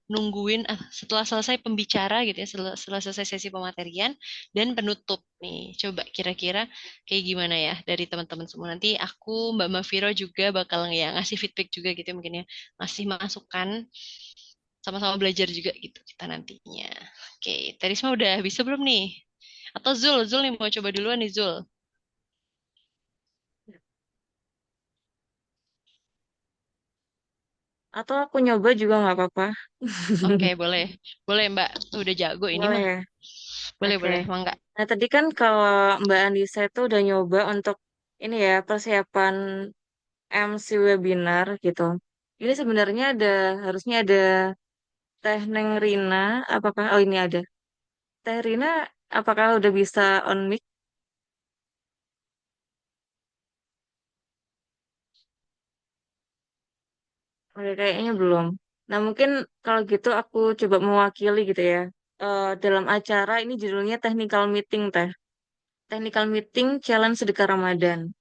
nungguin setelah selesai pembicara gitu ya, setelah selesai sesi pematerian dan penutup nih. Coba kira-kira kayak gimana ya dari teman-teman semua. Nanti aku Mbak Mafiro juga bakal ya ngasih feedback juga gitu ya, mungkin ya, ngasih masukan, sama-sama belajar juga gitu kita nantinya. Oke, Terisma udah bisa belum nih? Atau Zul nih mau coba duluan nih Zul. Atau aku nyoba juga nggak apa-apa. Oke, boleh. Boleh Mbak, udah jago ini Boleh mah. ya? Boleh, Oke. boleh, Mangga. Nah, tadi kan kalau Mbak Andisa itu udah nyoba untuk ini ya, persiapan MC webinar gitu. Ini sebenarnya harusnya ada Teh Neng Rina, apakah, oh ini ada. Teh Rina, apakah udah bisa on mic? Oke, kayaknya belum. Nah, mungkin kalau gitu aku coba mewakili gitu ya. Dalam acara ini judulnya Technical Meeting, Teh. Technical Meeting Challenge Sedekah Ramadan.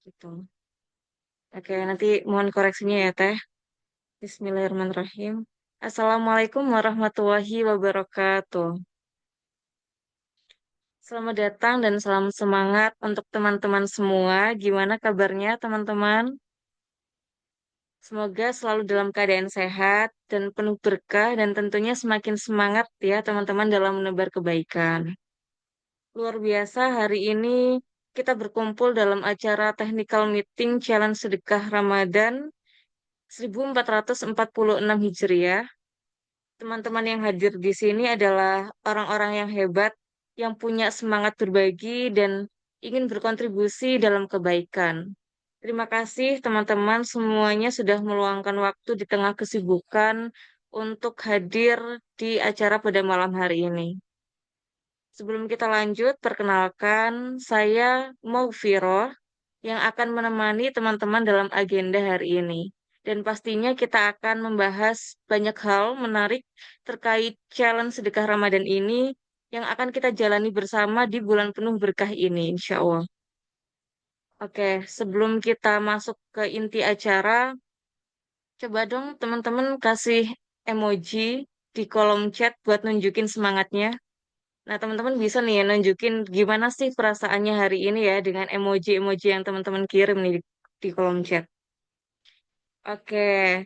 Gitu. Oke, nanti mohon koreksinya ya, Teh. Bismillahirrahmanirrahim. Assalamualaikum warahmatullahi wabarakatuh. Selamat datang dan salam semangat untuk teman-teman semua. Gimana kabarnya, teman-teman? Semoga selalu dalam keadaan sehat dan penuh berkah dan tentunya semakin semangat ya teman-teman dalam menebar kebaikan. Luar biasa hari ini kita berkumpul dalam acara Technical Meeting Challenge Sedekah Ramadan 1446 Hijriah. Teman-teman yang hadir di sini adalah orang-orang yang hebat, yang punya semangat berbagi dan ingin berkontribusi dalam kebaikan. Terima kasih teman-teman semuanya sudah meluangkan waktu di tengah kesibukan untuk hadir di acara pada malam hari ini. Sebelum kita lanjut, perkenalkan saya Maufiro yang akan menemani teman-teman dalam agenda hari ini. Dan pastinya kita akan membahas banyak hal menarik terkait challenge sedekah Ramadan ini yang akan kita jalani bersama di bulan penuh berkah ini, insya Allah. Oke, sebelum kita masuk ke inti acara, coba dong teman-teman kasih emoji di kolom chat buat nunjukin semangatnya. Nah, teman-teman bisa nih ya nunjukin gimana sih perasaannya hari ini ya dengan emoji-emoji yang teman-teman kirim nih di kolom chat. Oke,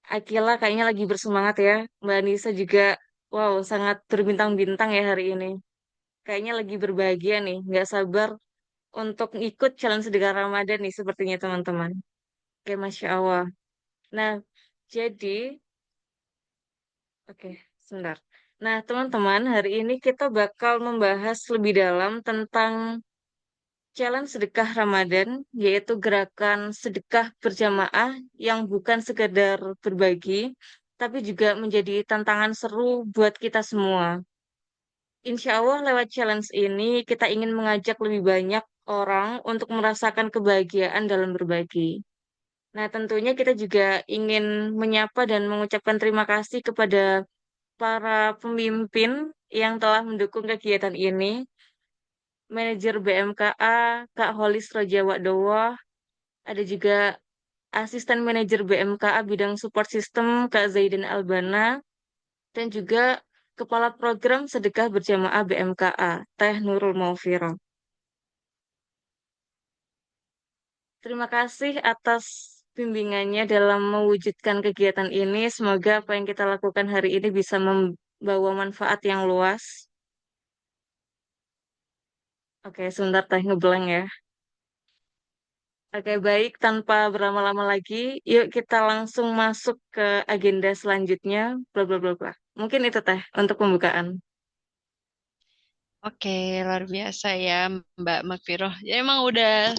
Akila kayaknya lagi bersemangat ya. Mbak Nisa juga, wow, sangat berbintang-bintang ya hari ini. Kayaknya lagi berbahagia nih, nggak sabar untuk ikut challenge sedekah Ramadan nih sepertinya teman-teman. Oke, Masya Allah. Nah, jadi, oke, sebentar. Nah, teman-teman, hari ini kita bakal membahas lebih dalam tentang challenge sedekah Ramadan, yaitu gerakan sedekah berjamaah yang bukan sekedar berbagi, tapi juga menjadi tantangan seru buat kita semua. Insya Allah lewat challenge ini kita ingin mengajak lebih banyak orang untuk merasakan kebahagiaan dalam berbagi. Nah, tentunya kita juga ingin menyapa dan mengucapkan terima kasih kepada para pemimpin yang telah mendukung kegiatan ini. Manajer BMKA, Kak Holis Rojawadowo, ada juga Asisten Manajer BMKA Bidang Support System, Kak Zaidin Albana, dan juga Kepala Program Sedekah Berjamaah BMKA, Teh Nurul Maufiro. Terima kasih atas bimbingannya dalam mewujudkan kegiatan ini. Semoga apa yang kita lakukan hari ini bisa membawa manfaat yang luas. Oke, sebentar Teh ngeblank ya. Oke, baik. Tanpa berlama-lama lagi, yuk kita langsung masuk ke agenda selanjutnya. Bla bla bla bla. Mungkin itu Teh untuk pembukaan. Oke, luar biasa ya Mbak Makfiro. Ya emang udah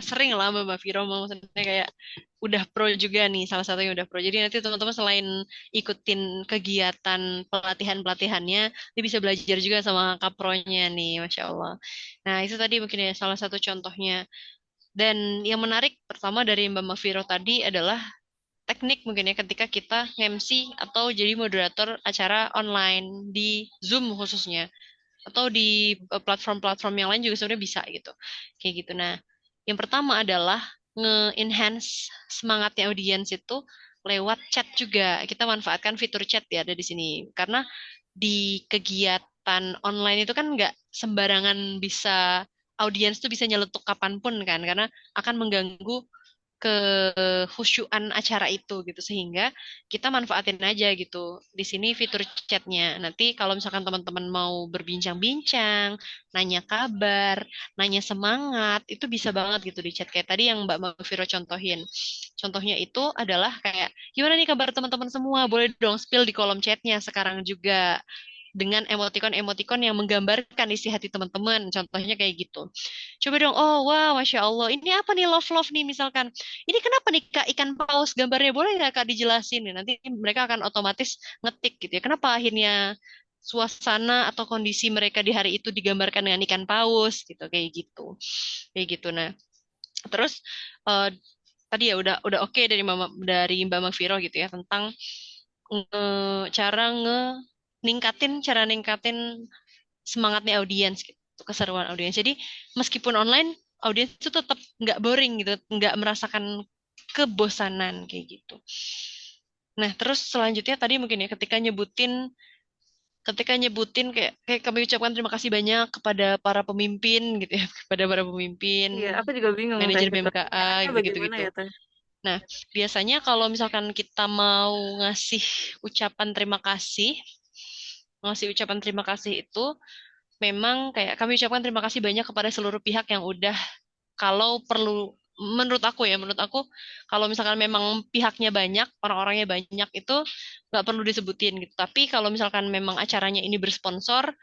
sering lah Mbak Makfiro, maksudnya kayak udah pro juga nih, salah satunya udah pro. Jadi nanti teman-teman selain ikutin kegiatan pelatihan-pelatihannya, dia bisa belajar juga sama kapronya nih, Masya Allah. Nah itu tadi mungkin ya salah satu contohnya. Dan yang menarik pertama dari Mbak Makfiro tadi adalah teknik mungkin ya ketika kita MC atau jadi moderator acara online di Zoom khususnya atau di platform-platform yang lain juga sebenarnya bisa gitu. Kayak gitu. Nah, yang pertama adalah nge-enhance semangatnya audiens itu lewat chat juga. Kita manfaatkan fitur chat ya ada di sini. Karena di kegiatan online itu kan nggak sembarangan bisa audiens tuh bisa nyeletuk kapanpun kan karena akan mengganggu kehusyuan acara itu gitu sehingga kita manfaatin aja gitu di sini fitur chatnya nanti kalau misalkan teman-teman mau berbincang-bincang nanya kabar nanya semangat itu bisa banget gitu di chat kayak tadi yang Mbak Mafiro contohnya itu adalah kayak gimana nih kabar teman-teman semua boleh dong spill di kolom chatnya sekarang juga dengan emotikon-emotikon yang menggambarkan isi hati teman-teman. Contohnya kayak gitu. Coba dong, oh wow, Masya Allah. Ini apa nih love-love nih misalkan. Ini kenapa nih Kak ikan paus gambarnya? Boleh nggak Kak dijelasin? Nanti mereka akan otomatis ngetik gitu ya. Kenapa akhirnya suasana atau kondisi mereka di hari itu digambarkan dengan ikan paus gitu kayak gitu. Kayak gitu. Nah, terus eh, tadi ya udah oke dari Mbak Maviro gitu ya tentang cara cara ningkatin semangatnya audiens gitu, keseruan audiens. Jadi meskipun online, audiens itu tetap nggak boring gitu, nggak merasakan kebosanan kayak gitu. Nah, terus selanjutnya tadi mungkin ya ketika nyebutin kayak kami ucapkan terima kasih banyak kepada para pemimpin gitu ya, kepada para pemimpin, Iya, aku juga bingung Teh manajer gitu. BMKA Enaknya gitu-gitu bagaimana gitu. ya Teh? Nah, biasanya kalau misalkan kita mau ngasih ucapan terima kasih, ngasih ucapan terima kasih itu memang kayak kami ucapkan terima kasih banyak kepada seluruh pihak yang udah kalau perlu menurut aku kalau misalkan memang pihaknya banyak orang-orangnya banyak itu nggak perlu disebutin gitu tapi kalau misalkan memang acaranya ini bersponsor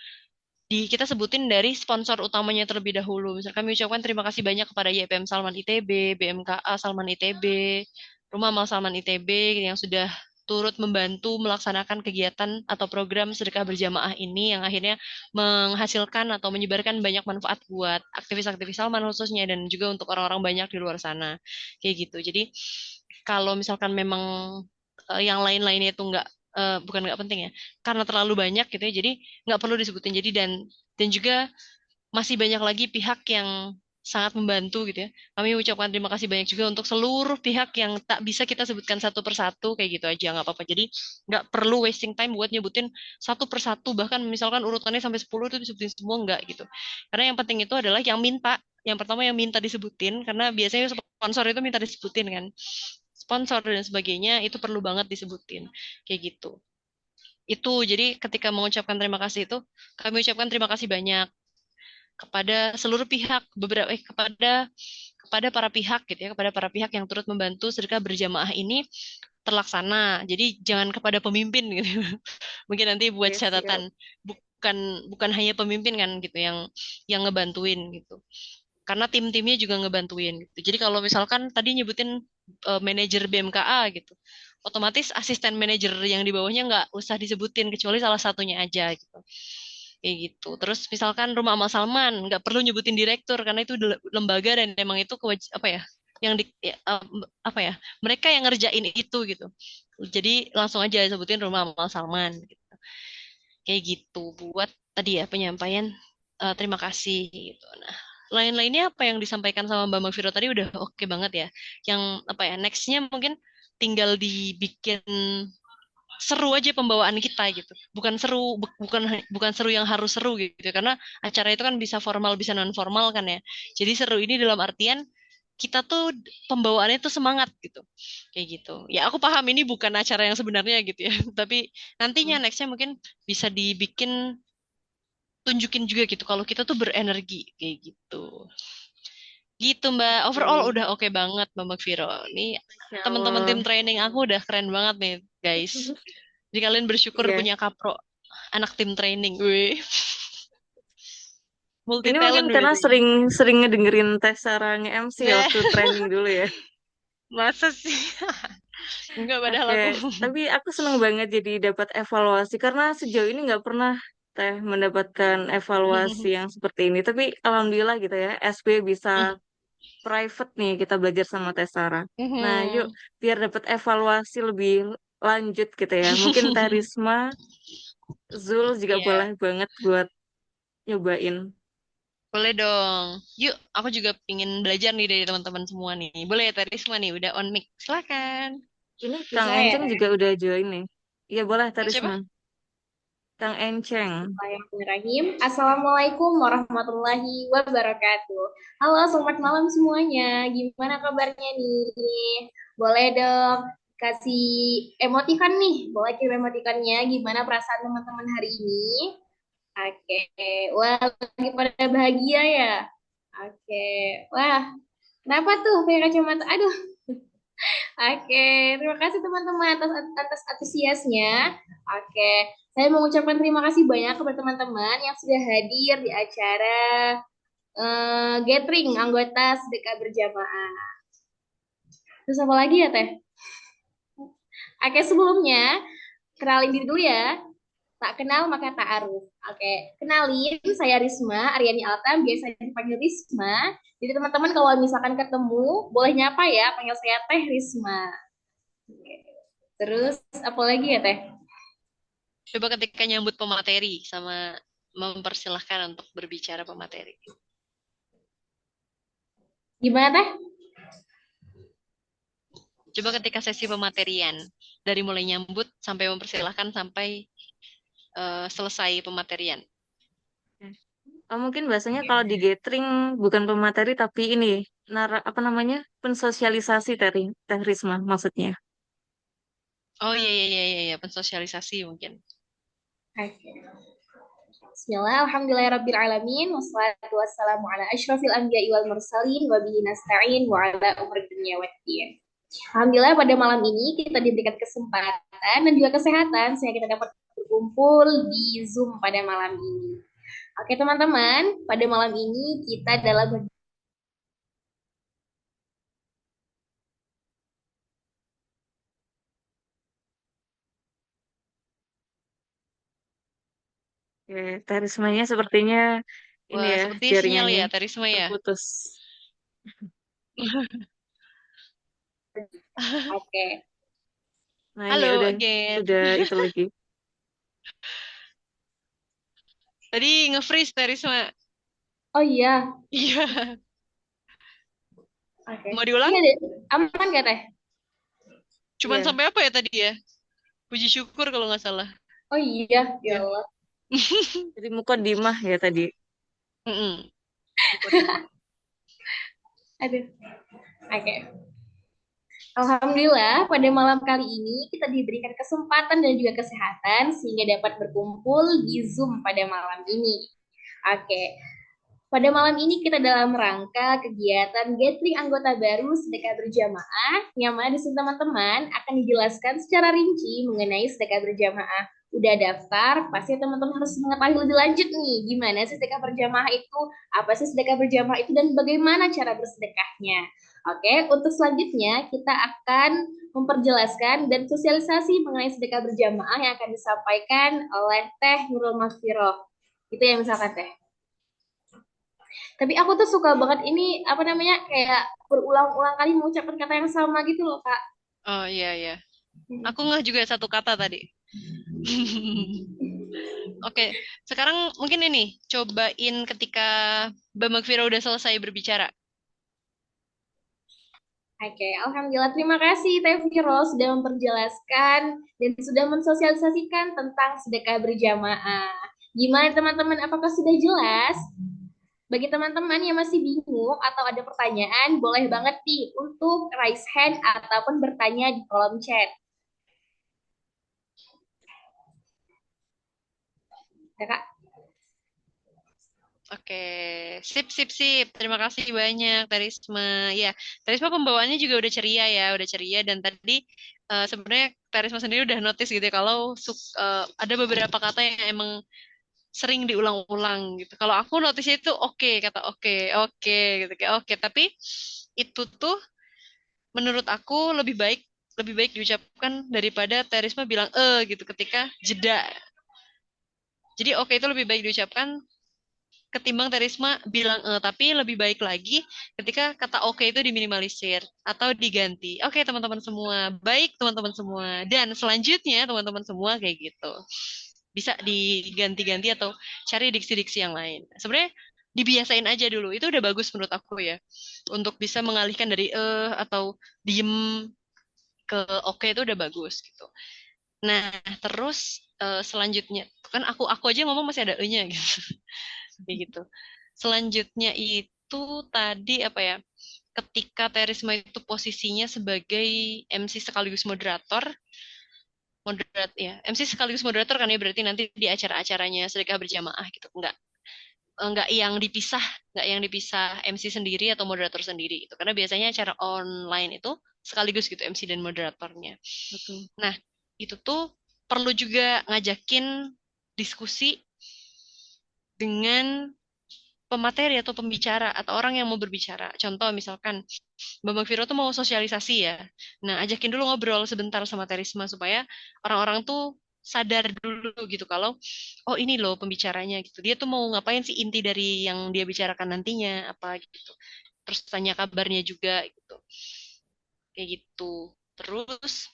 kita sebutin dari sponsor utamanya terlebih dahulu misalkan kami ucapkan terima kasih banyak kepada YPM Salman ITB BMKA Salman ITB Rumah Amal Salman ITB yang sudah turut membantu melaksanakan kegiatan atau program sedekah berjamaah ini yang akhirnya menghasilkan atau menyebarkan banyak manfaat buat aktivis-aktivis Salman khususnya dan juga untuk orang-orang banyak di luar sana kayak gitu. Jadi kalau misalkan memang yang lain-lainnya itu bukan nggak penting ya karena terlalu banyak gitu ya jadi nggak perlu disebutin jadi dan juga masih banyak lagi pihak yang sangat membantu gitu ya. Kami ucapkan terima kasih banyak juga untuk seluruh pihak yang tak bisa kita sebutkan satu persatu kayak gitu aja nggak apa-apa. Jadi nggak perlu wasting time buat nyebutin satu persatu bahkan misalkan urutannya sampai 10 itu disebutin semua nggak gitu. Karena yang penting itu adalah yang pertama yang minta disebutin karena biasanya sponsor itu minta disebutin kan. Sponsor dan sebagainya itu perlu banget disebutin kayak gitu. Itu jadi ketika mengucapkan terima kasih itu kami ucapkan terima kasih banyak kepada seluruh pihak kepada para pihak gitu ya kepada para pihak yang turut membantu sedekah berjamaah ini terlaksana jadi jangan kepada pemimpin gitu mungkin nanti buat Oke, siap. catatan bukan bukan hanya pemimpin kan gitu yang ngebantuin gitu karena tim-timnya juga ngebantuin gitu jadi kalau misalkan tadi nyebutin manajer BMKA gitu otomatis asisten manajer yang di bawahnya nggak usah disebutin kecuali salah satunya aja gitu kayak gitu. Terus misalkan Rumah Amal Salman nggak perlu nyebutin direktur karena itu lembaga dan emang itu apa ya yang apa ya mereka yang ngerjain itu gitu. Jadi langsung aja sebutin Rumah Amal Salman gitu. Kayak gitu buat tadi ya penyampaian terima kasih gitu. Nah, lain-lainnya apa yang disampaikan sama Mbak Mafiro tadi udah oke banget ya. Yang apa ya nextnya mungkin tinggal dibikin seru aja pembawaan kita gitu. Bukan seru yang harus seru gitu karena acara itu kan bisa formal bisa non formal kan ya. Jadi seru ini dalam artian kita tuh pembawaannya tuh semangat gitu. Kayak gitu. Ya aku paham ini bukan acara yang sebenarnya gitu ya. Tapi nantinya Hmm. nextnya mungkin bisa dibikin tunjukin juga gitu kalau kita tuh berenergi kayak gitu. Gitu Mbak. Overall Oke. udah oke banget Mbak Viro. Ini Masya teman-teman tim Allah. training aku udah keren banget nih guys. Jadi kalian bersyukur Iya. punya kapro anak tim training. Wih. multi Ini mungkin talent karena berarti. sering ngedengerin Teh Sarah nge-MC ya Nah, waktu training dulu ya. masa sih? Enggak, padahal Oke, aku. tapi aku seneng banget jadi dapat evaluasi karena sejauh ini nggak pernah Teh mendapatkan evaluasi yang seperti ini. Tapi alhamdulillah gitu ya, SB bisa private nih kita belajar sama Teh Sarah. Nah, yuk biar dapat evaluasi lebih lanjut gitu ya. Mungkin Teh Risma, Zul juga boleh Iya, banget buat nyobain. boleh dong. Yuk, aku juga pingin belajar nih dari teman-teman semua nih. Boleh ya, Terisma nih, udah on mic. Silakan. Ini Kang Bisa ya, Enceng Teh? juga udah join nih. Iya boleh Teh Siapa? Risma. Kang Enceng. Bismillahirrahmanirrahim. Assalamualaikum warahmatullahi wabarakatuh. Halo, selamat malam semuanya. Gimana kabarnya nih? Boleh dong kasih emoticon nih. Boleh kirim emoticonnya. Gimana perasaan teman-teman hari ini? Oke. Wah, lagi pada bahagia ya? Oke. Wah, kenapa tuh pakai kacamata? Aduh. Oke, terima kasih teman-teman atas antusiasnya. Oke, saya mengucapkan terima kasih banyak kepada teman-teman yang sudah hadir di acara gathering anggota sedekah berjamaah. Terus apa lagi ya, Teh? Oke, sebelumnya kenalin diri dulu ya. Tak kenal maka tak aruf. Oke, kenalin saya Risma Aryani Altam, biasa dipanggil Risma. Jadi teman-teman kalau misalkan ketemu, boleh nyapa ya, panggil saya Teh Risma. Oke. Terus apa lagi ya, Teh? Coba ketika nyambut pemateri sama mempersilahkan untuk berbicara pemateri. Gimana, Teh? Coba ketika sesi pematerian, dari mulai nyambut sampai mempersilahkan sampai selesai pematerian. Oh, mungkin bahasanya kalau di gathering bukan pemateri tapi ini apa namanya pensosialisasi Teh Risma maksudnya. Oh iya iya iya iya, iya. Pensosialisasi mungkin. Oke. Bismillah, alhamdulillahirrabbilalamin, wassalatu wassalamu ala ashrafil anbiya'i wal mursalin, wa bihi nasta'in, wa ala umur dunia waddin. Alhamdulillah pada malam ini kita diberikan kesempatan dan juga kesehatan sehingga kita dapat berkumpul di Zoom pada malam ini. Oke teman-teman, pada malam ini kita dalam Oke, Teh Rismanya sepertinya ini Wah, ya sepertinya sinyal jaringannya ya, Terisma ya. terputus. Oke. Nah ini Halo again. udah itu lagi. Tadi nge-freeze Terisma. Oh iya, Iya. oke. Mau diulang? Ini ada aman gak Teh? Cuman Iya, sampai apa ya tadi ya? Puji syukur kalau nggak salah. Oh iya, ya Iya. Allah. jadi muka dimah ya tadi. Mm-mm. Bukan di- Aduh. Oke. Alhamdulillah, pada malam kali ini kita diberikan kesempatan dan juga kesehatan sehingga dapat berkumpul di Zoom pada malam ini. Oke, pada malam ini kita dalam rangka kegiatan gathering anggota baru sedekah berjamaah, yang mana di sini teman-teman akan dijelaskan secara rinci mengenai sedekah berjamaah. Udah daftar, pasti teman-teman harus mengetahui lebih lanjut nih, gimana sih sedekah berjamaah itu, apa sih sedekah berjamaah itu, dan bagaimana cara bersedekahnya. Oke, untuk selanjutnya kita akan memperjelaskan dan sosialisasi mengenai sedekah berjamaah yang akan disampaikan oleh Teh Nurul Maghfirah. Itu yang misalkan Teh. Tapi aku tuh suka banget ini apa namanya kayak berulang-ulang kali mengucapkan kata yang sama gitu loh Kak. Oh iya iya. Aku nggak juga satu kata tadi. Oke, sekarang mungkin ini cobain ketika Mbak Magvira udah selesai berbicara. Oke, Alhamdulillah terima kasih Teh Viro sudah memperjelaskan dan sudah mensosialisasikan tentang sedekah berjamaah. Gimana teman-teman, apakah sudah jelas? Bagi teman-teman yang masih bingung atau ada pertanyaan, boleh banget nih untuk raise hand ataupun bertanya di kolom chat. Ya, Kak? Oke, sip sip sip. Terima kasih banyak Terisma. Ya, Terisma pembawaannya juga udah ceria ya, udah ceria dan tadi sebenarnya Terisma sendiri udah notice gitu ya kalau ada beberapa kata yang emang sering diulang-ulang gitu. Kalau aku notice itu oke, kata oke, oke gitu kayak oke, tapi itu tuh menurut aku lebih baik diucapkan daripada Terisma bilang gitu ketika jeda. Jadi oke itu lebih baik diucapkan ketimbang Terisma bilang tapi lebih baik lagi ketika kata oke itu diminimalisir atau diganti. Oke teman-teman semua, baik teman-teman semua. Dan selanjutnya teman-teman semua kayak gitu. Bisa diganti-ganti atau cari diksi-diksi yang lain. Sebenarnya dibiasain aja dulu. Itu udah bagus menurut aku ya. Untuk bisa mengalihkan dari atau diem ke oke itu udah bagus gitu. Nah, terus selanjutnya kan aku aja ngomong masih ada e-nya gitu. Kayak gitu. Selanjutnya itu tadi apa ya? Ketika Terisma itu posisinya sebagai MC sekaligus moderator, MC sekaligus moderator kan ya berarti nanti di acara-acaranya sedekah berjamaah gitu. Enggak yang dipisah, enggak yang dipisah MC sendiri atau moderator sendiri itu. Karena biasanya acara online itu sekaligus gitu MC dan moderatornya. Betul. Nah, itu tuh perlu juga ngajakin diskusi dengan pemateri atau pembicara atau orang yang mau berbicara. Contoh misalkan Bambang Viro tuh mau sosialisasi ya. Nah, ajakin dulu ngobrol sebentar sama Terisma supaya orang-orang tuh sadar dulu gitu kalau oh ini loh pembicaranya gitu. Dia tuh mau ngapain sih inti dari yang dia bicarakan nantinya apa gitu. Terus tanya kabarnya juga gitu. Kayak gitu. Terus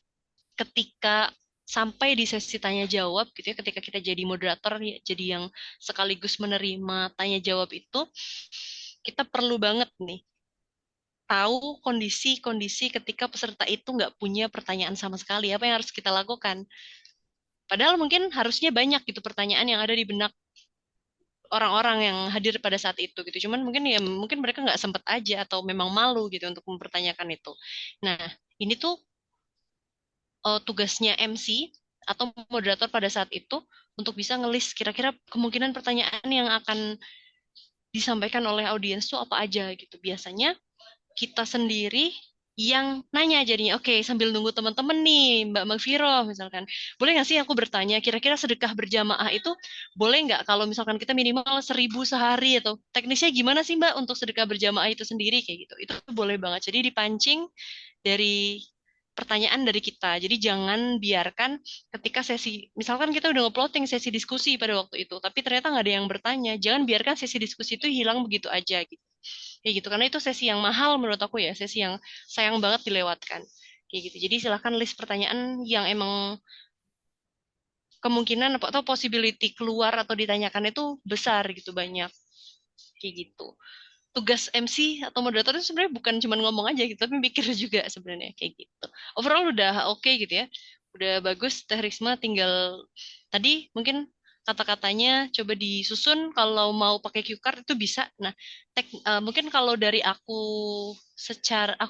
ketika sampai di sesi tanya jawab gitu ya, ketika kita jadi moderator ya, jadi yang sekaligus menerima tanya jawab itu, kita perlu banget nih tahu kondisi-kondisi ketika peserta itu nggak punya pertanyaan sama sekali. Apa yang harus kita lakukan? Padahal mungkin harusnya banyak gitu pertanyaan yang ada di benak orang-orang yang hadir pada saat itu gitu. Cuman mungkin mereka nggak sempet aja atau memang malu gitu untuk mempertanyakan itu. Nah, ini tuh tugasnya MC atau moderator pada saat itu untuk bisa ngelis kira-kira kemungkinan pertanyaan yang akan disampaikan oleh audiens tuh apa aja gitu. Biasanya kita sendiri yang nanya jadinya, oke sambil nunggu teman-teman nih, Mbak Viro misalkan, boleh nggak sih aku bertanya, kira-kira sedekah berjamaah itu boleh nggak kalau misalkan kita minimal 1.000 sehari atau teknisnya gimana sih Mbak untuk sedekah berjamaah itu sendiri kayak gitu, itu boleh banget. Jadi dipancing dari pertanyaan dari kita. Jadi jangan biarkan ketika sesi, misalkan kita udah ngeplotting sesi diskusi pada waktu itu, tapi ternyata nggak ada yang bertanya, jangan biarkan sesi diskusi itu hilang begitu aja gitu. Kayak gitu, karena itu sesi yang mahal menurut aku ya, sesi yang sayang banget dilewatkan. Kayak gitu. Jadi silakan list pertanyaan yang emang kemungkinan atau possibility keluar atau ditanyakan itu besar gitu banyak. Kayak gitu. Tugas MC atau moderator itu sebenarnya bukan cuma ngomong aja gitu, tapi mikir juga sebenarnya kayak gitu. Overall udah oke gitu ya. Udah bagus Teh Risma, tinggal tadi mungkin kata-katanya coba disusun kalau mau pakai cue card itu bisa. Nah, mungkin kalau dari aku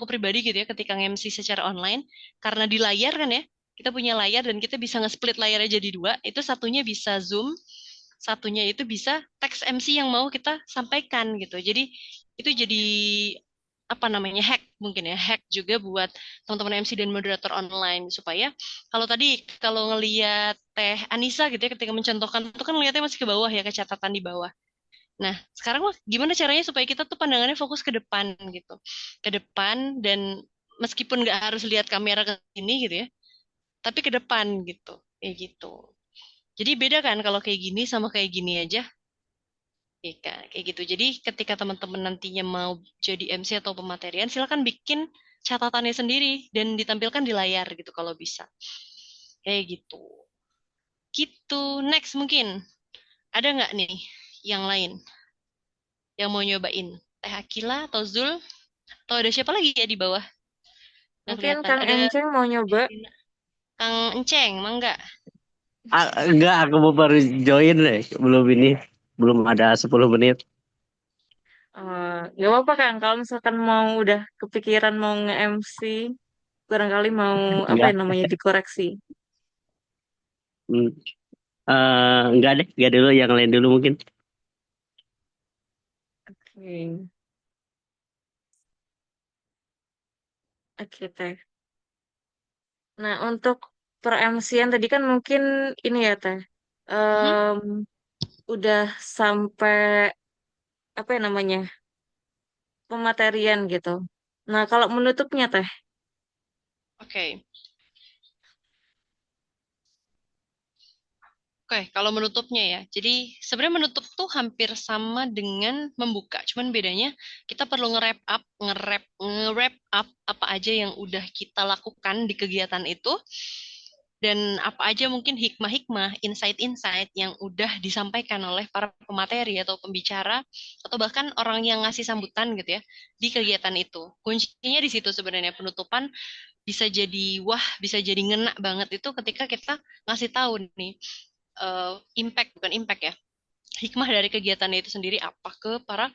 pribadi gitu ya ketika nge-MC secara online karena di layar kan ya. Kita punya layar dan kita bisa nge-split layarnya jadi dua. Itu satunya bisa Zoom, satunya itu bisa teks MC yang mau kita sampaikan gitu. Jadi itu jadi apa namanya hack mungkin ya hack juga buat teman-teman MC dan moderator online supaya kalau ngelihat Teh Anissa gitu ya ketika mencontohkan itu kan ngelihatnya masih ke bawah ya ke catatan di bawah. Nah sekarang mah gimana caranya supaya kita tuh pandangannya fokus ke depan gitu, ke depan dan meskipun nggak harus lihat kamera ke sini gitu ya, tapi ke depan gitu, kayak gitu. Jadi beda kan kalau kayak gini sama kayak gini aja. Kayak gitu. Jadi ketika teman-teman nantinya mau jadi MC atau pematerian, silakan bikin catatannya sendiri dan ditampilkan di layar gitu kalau bisa. Kayak gitu. Gitu. Next mungkin. Ada nggak nih yang lain yang mau nyobain? Teh Akila atau Zul? Atau ada siapa lagi ya di bawah? Nggak Mungkin kelihatan. Kang Ada Enceng mau nyoba. Kang Enceng, mangga. Enggak, aku baru join deh. Belum ada 10 menit. Gak apa-apa Kang, kalau misalkan mau udah kepikiran mau nge-MC, barangkali mau apa ya Enggak. namanya dikoreksi. Hmm. Enggak deh, enggak dulu, yang lain dulu mungkin. Oke, oke Teh. Nah, untuk per MC-an tadi kan mungkin ini ya Teh. Mhm. Em, udah sampai apa ya namanya pematerian gitu. Nah, kalau menutupnya Teh, Oke. Oke, kalau menutupnya ya. Jadi sebenarnya menutup tuh hampir sama dengan membuka. Cuman bedanya kita perlu nge-wrap up apa aja yang udah kita lakukan di kegiatan itu dan apa aja mungkin hikmah-hikmah, insight-insight yang udah disampaikan oleh para pemateri atau pembicara atau bahkan orang yang ngasih sambutan gitu ya di kegiatan itu. Kuncinya di situ sebenarnya penutupan bisa jadi wah, bisa jadi ngena banget itu ketika kita ngasih tahu nih impact bukan impact ya hikmah dari kegiatan itu sendiri apa ke para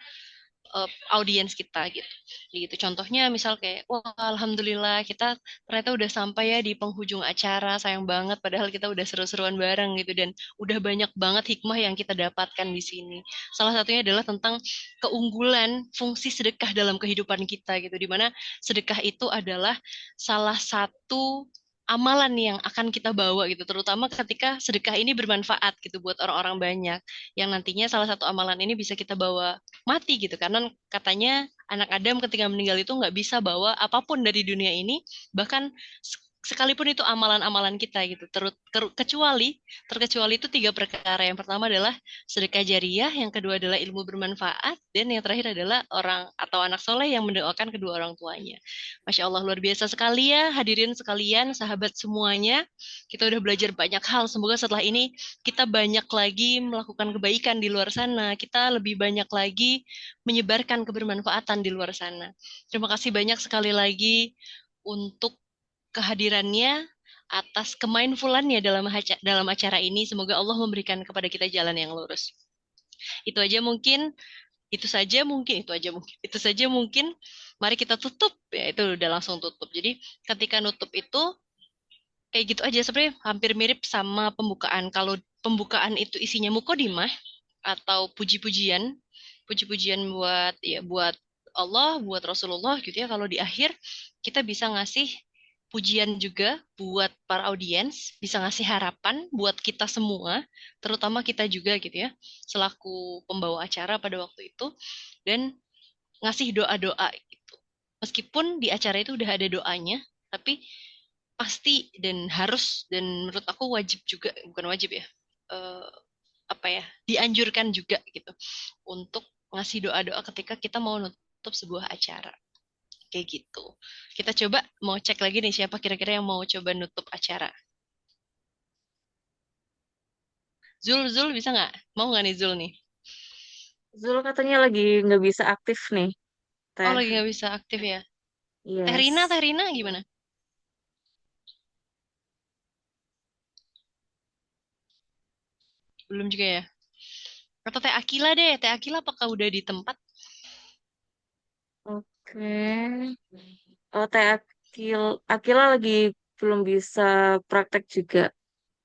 audiens kita gitu. Gitu. Contohnya misal kayak wah alhamdulillah kita ternyata udah sampai ya di penghujung acara sayang banget padahal kita udah seru-seruan bareng gitu dan udah banyak banget hikmah yang kita dapatkan di sini. Salah satunya adalah tentang keunggulan fungsi sedekah dalam kehidupan kita gitu di mana sedekah itu adalah salah satu amalan yang akan kita bawa gitu terutama ketika sedekah ini bermanfaat gitu buat orang-orang banyak yang nantinya salah satu amalan ini bisa kita bawa mati gitu karena katanya anak Adam ketika meninggal itu nggak bisa bawa apapun dari dunia ini bahkan sekalipun itu amalan-amalan kita gitu terkecuali itu tiga perkara yang pertama adalah sedekah jariah yang kedua adalah ilmu bermanfaat dan yang terakhir adalah orang atau anak soleh yang mendoakan kedua orang tuanya. Masya Allah luar biasa sekali ya hadirin sekalian sahabat semuanya kita udah belajar banyak hal semoga setelah ini kita banyak lagi melakukan kebaikan di luar sana kita lebih banyak lagi menyebarkan kebermanfaatan di luar sana. Terima kasih banyak sekali lagi untuk kehadirannya atas kemindfulannya dalam acara ini. Semoga Allah memberikan kepada kita jalan yang lurus. Itu aja mungkin, itu saja mungkin. Mari kita tutup, ya itu udah langsung tutup. Jadi ketika nutup itu kayak gitu aja sebenarnya hampir mirip sama pembukaan. Kalau pembukaan itu isinya mukodimah atau puji-pujian buat Allah, buat Rasulullah gitu ya. Kalau di akhir kita bisa ngasih pujian juga buat para audiens, bisa ngasih harapan buat kita semua, terutama kita juga gitu ya, selaku pembawa acara pada waktu itu, dan ngasih doa-doa gitu. Meskipun di acara itu udah ada doanya, tapi pasti dan harus dan menurut aku wajib juga, bukan wajib ya, eh, apa ya, dianjurkan juga gitu untuk ngasih doa-doa ketika kita mau nutup sebuah acara. Kayak gitu. Kita coba mau cek lagi nih siapa kira-kira yang mau coba nutup acara. Zul bisa nggak? Mau nggak nih Zul nih? Zul katanya lagi nggak bisa aktif nih, Oh Teh. lagi nggak bisa aktif ya. Yes. Teh Rina gimana? Belum juga ya. Atau Teh Akila deh. Teh Akila apakah udah di tempat? Oke. Oh, Teh Akila lagi belum bisa praktek juga.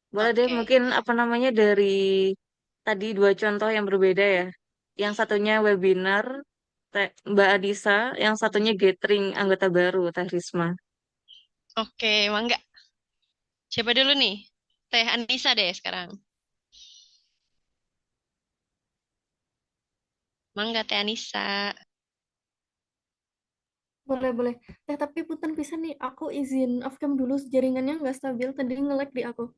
Boleh deh, Oke. mungkin apa namanya dari tadi dua contoh yang berbeda ya. Yang satunya webinar, Mbak Adisa, yang satunya gathering anggota baru, Teh Risma. Oke, mangga. Siapa dulu nih? Teh Anissa deh sekarang. Mangga Teh Anissa. Boleh, boleh. Tapi punten bisa nih, aku izin off cam dulu, jaringannya nggak stabil, tadi nge-lag di aku.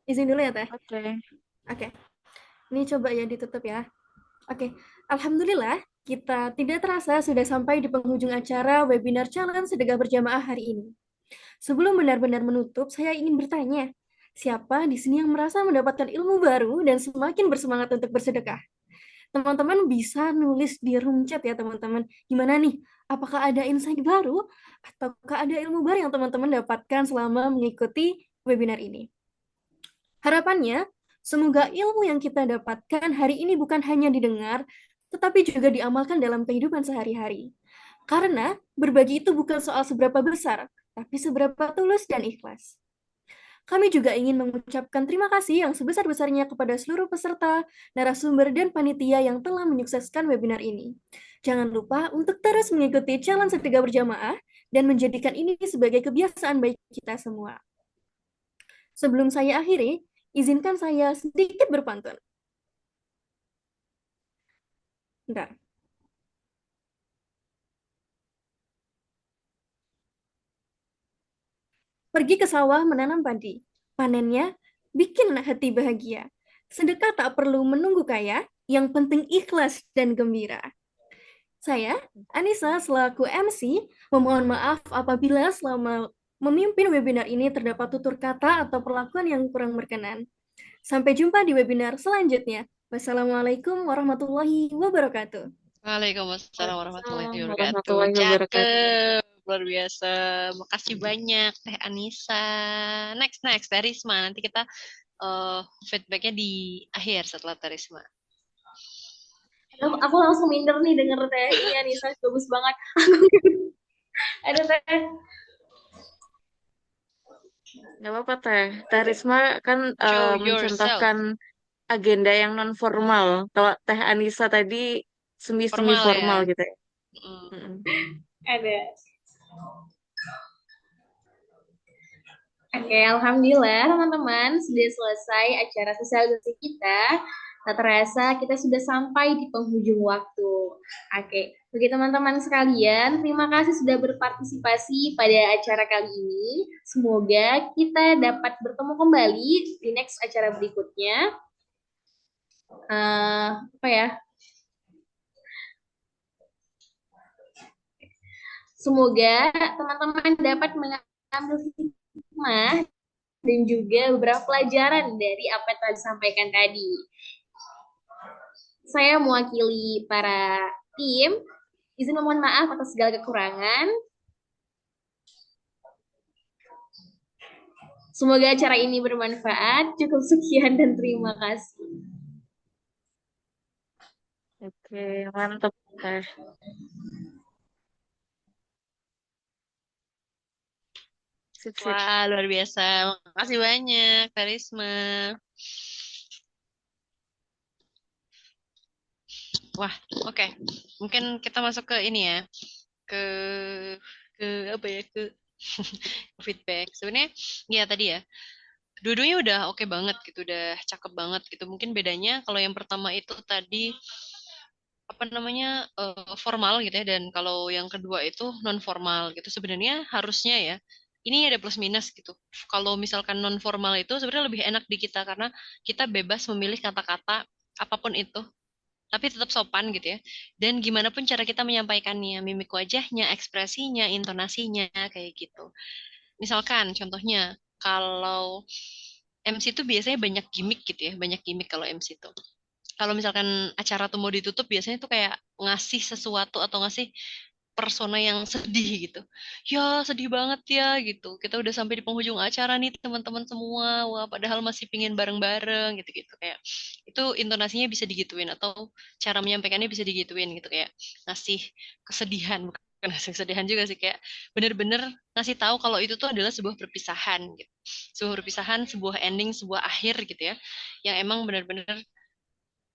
Izin dulu ya, Teh. Oke. Oke, ini coba ya ditutup ya. Oke, Alhamdulillah, kita tidak terasa sudah sampai di penghujung acara webinar Challenge Sedekah Berjamaah hari ini. Sebelum benar-benar menutup, saya ingin bertanya, siapa di sini yang merasa mendapatkan ilmu baru dan semakin bersemangat untuk bersedekah? Teman-teman bisa nulis di room chat ya teman-teman. Gimana nih? Apakah ada insight baru ataukah ada ilmu baru yang teman-teman dapatkan selama mengikuti webinar ini? Harapannya, semoga ilmu yang kita dapatkan hari ini bukan hanya didengar, tetapi juga diamalkan dalam kehidupan sehari-hari. Karena berbagi itu bukan soal seberapa besar, tapi seberapa tulus dan ikhlas. Kami juga ingin mengucapkan terima kasih yang sebesar-besarnya kepada seluruh peserta, narasumber, dan panitia yang telah menyukseskan webinar ini. Jangan lupa untuk terus mengikuti challenge sedekah berjamaah dan menjadikan ini sebagai kebiasaan baik kita semua. Sebelum saya akhiri, izinkan saya sedikit berpantun. Bentar. Pergi ke sawah menanam padi. Panennya bikin hati bahagia. Sedekah tak perlu menunggu kaya, yang penting ikhlas dan gembira. Saya, Anissa, selaku MC, memohon maaf apabila selama memimpin webinar ini terdapat tutur kata atau perlakuan yang kurang berkenan. Sampai jumpa di webinar selanjutnya. Wassalamualaikum warahmatullahi wabarakatuh. Waalaikumsalam warahmatullahi Waalaikumsalam wabarakatuh. warahmatullahi wabarakatuh. Cakep, luar biasa. Makasih banyak Teh Anissa. Next Teh Risma. Nanti kita feedbacknya di akhir setelah Teh Risma. Aku langsung minder nih denger Teh ini Anissa bagus banget. Ada Teh. Gak apa-apa Teh. Teh Risma kan Show yourself. mencontohkan agenda yang non formal. Kalau Teh Anissa tadi semi-semi Formal formal ya. gitu ya. Mm. Ada. Oke, alhamdulillah teman-teman sudah selesai acara sosialisasi kita. Tak terasa kita sudah sampai di penghujung waktu. Oke, bagi teman-teman sekalian, terima kasih sudah berpartisipasi pada acara kali ini. Semoga kita dapat bertemu kembali di next acara berikutnya. Apa ya? Semoga teman-teman dapat mengambil hikmah dan juga beberapa pelajaran dari apa yang telah disampaikan tadi. Saya mewakili para tim, izin memohon maaf atas segala kekurangan. Semoga acara ini bermanfaat. Cukup sekian dan terima kasih. Oke, mantap Teh. Sip, sip. Wah, luar biasa. Makasih banyak, Teh Risma. Wah, oke. Mungkin kita masuk ke ini ya. Ke apa ya? Ke feedback. Sebenarnya ya tadi ya. Dua-duanya udah oke banget gitu, udah cakep banget gitu. Mungkin bedanya kalau yang pertama itu tadi apa namanya formal gitu ya, dan kalau yang kedua itu non formal gitu. Sebenarnya harusnya ya ini ada plus minus gitu. Kalau misalkan non formal itu sebenarnya lebih enak di kita karena kita bebas memilih kata-kata apapun itu, tapi tetap sopan gitu ya. Dan gimana pun cara kita menyampaikannya, mimik wajahnya, ekspresinya, intonasinya kayak gitu. Misalkan contohnya kalau MC itu biasanya banyak gimmick gitu ya, banyak gimmick kalau MC itu. Kalau misalkan acara tuh mau ditutup biasanya tuh kayak ngasih sesuatu atau ngasih persona yang sedih gitu. Ya, sedih banget ya gitu. Kita udah sampai di penghujung acara nih teman-teman semua. Wah, padahal masih pingin bareng-bareng gitu-gitu kayak itu intonasinya bisa digituin atau cara menyampaikannya bisa digituin gitu kayak ngasih kesedihan, bukan ngasih kesedihan juga sih kayak bener-bener ngasih tahu kalau itu tuh adalah sebuah perpisahan gitu. Sebuah perpisahan, sebuah ending, sebuah akhir gitu ya. Yang emang bener-bener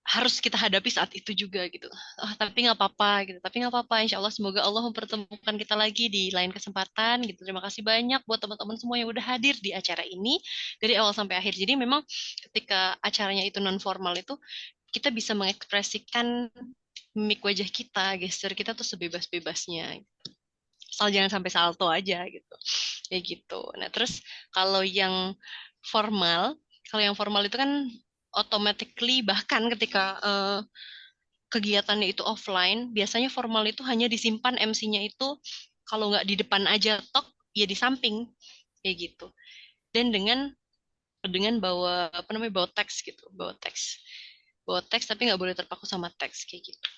harus kita hadapi saat itu juga gitu. Tapi nggak apa-apa gitu. Tapi nggak apa-apa. Insya Allah semoga Allah mempertemukan kita lagi di lain kesempatan gitu. Terima kasih banyak buat teman-teman semua yang udah hadir di acara ini dari awal sampai akhir. Jadi memang ketika acaranya itu non formal itu kita bisa mengekspresikan mimik wajah kita, gesture kita tuh sebebas-bebasnya. Asal jangan sampai salto aja gitu. Kayak gitu. Nah, terus kalau yang formal, kalau yang formal itu kan automatically bahkan ketika kegiatannya itu offline, biasanya formal itu hanya disimpan MC-nya itu kalau nggak di depan aja tok, ya di samping kayak gitu. Dan dengan bawa apa namanya bawa teks gitu, bawa teks tapi nggak boleh terpaku sama teks kayak gitu.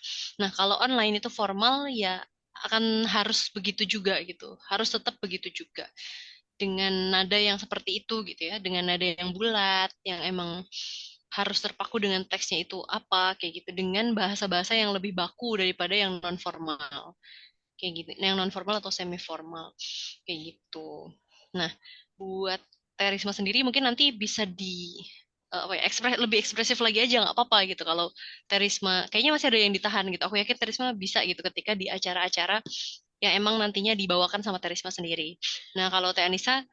Nah kalau online itu formal ya akan harus begitu juga gitu, harus tetap begitu juga dengan nada yang seperti itu gitu ya, dengan nada yang bulat, yang emang harus terpaku dengan teksnya itu apa kayak gitu, dengan bahasa-bahasa yang lebih baku daripada yang non formal kayak gitu, yang non formal atau semi formal kayak gitu. Nah, buat Terisma sendiri mungkin nanti bisa di apa ya, lebih ekspresif lagi aja nggak apa-apa gitu kalau Terisma kayaknya masih ada yang ditahan gitu. Aku yakin Terisma bisa gitu ketika di acara-acara yang emang nantinya dibawakan sama Terisma sendiri. Nah, kalau Teh Anissa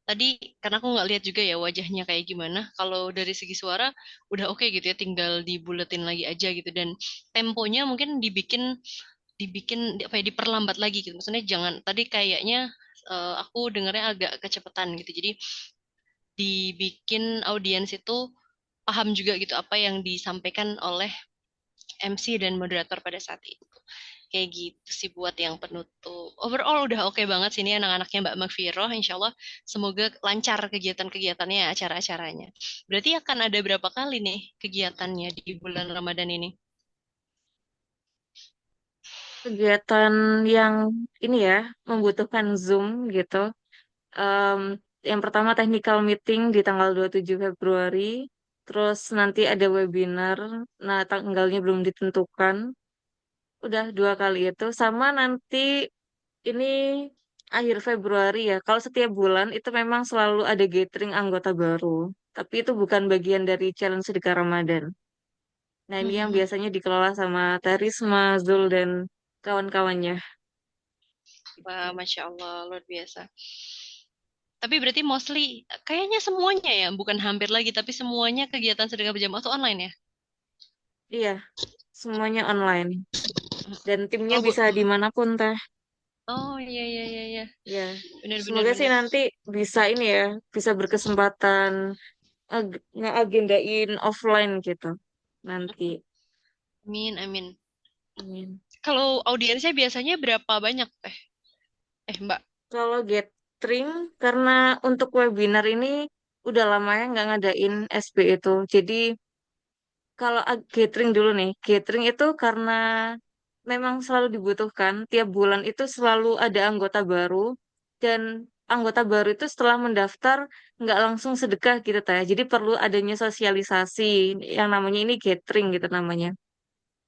tadi karena aku nggak lihat juga ya wajahnya kayak gimana. Kalau dari segi suara udah oke gitu ya, tinggal dibuletin lagi aja gitu dan temponya mungkin dibikin dibikin apa ya diperlambat lagi gitu. Maksudnya jangan tadi kayaknya aku dengarnya agak kecepatan gitu. Jadi dibikin audiens itu paham juga gitu apa yang disampaikan oleh MC dan moderator pada saat itu. Kayak gitu sih buat yang penutup. Overall udah oke banget sih ini anak-anaknya Mbak Magfiroh. Insya Allah semoga lancar kegiatan-kegiatannya, acara-acaranya. Berarti akan ada berapa kali nih kegiatannya di bulan Ramadan ini? Kegiatan yang ini ya, membutuhkan Zoom gitu. Em, yang pertama technical meeting di tanggal 27 Februari. Terus nanti ada webinar. Nah, tanggalnya belum ditentukan. Udah 2 kali itu. Sama nanti ini akhir Februari ya. Kalau setiap bulan itu memang selalu ada gathering anggota baru. Tapi itu bukan bagian dari challenge Sedekah Ramadan. Nah, ini yang biasanya dikelola sama Terisma, Zul, dan kawan-kawannya. Wah, Gitu. Masya Allah, luar biasa. Tapi berarti mostly, kayaknya semuanya ya, bukan hampir lagi, tapi semuanya kegiatan sedekah berjamaah itu online ya? Iya, semuanya online. Dan timnya Kalau bu, bisa dimanapun, Teh. oh iya iya iya iya, Ya, benar benar semoga sih benar. nanti bisa ini ya, bisa berkesempatan ngeagendain offline gitu. Nanti. Amin amin. Amin. Kalau audiensnya biasanya berapa banyak teh? Mbak. Kalau gathering, karena untuk webinar ini udah lama ya nggak ngadain SB itu. Jadi kalau gathering dulu nih, gathering itu karena memang selalu dibutuhkan. Tiap bulan itu selalu ada anggota baru dan anggota baru itu setelah mendaftar nggak langsung sedekah gitu ya. Jadi perlu adanya sosialisasi yang namanya ini gathering gitu namanya.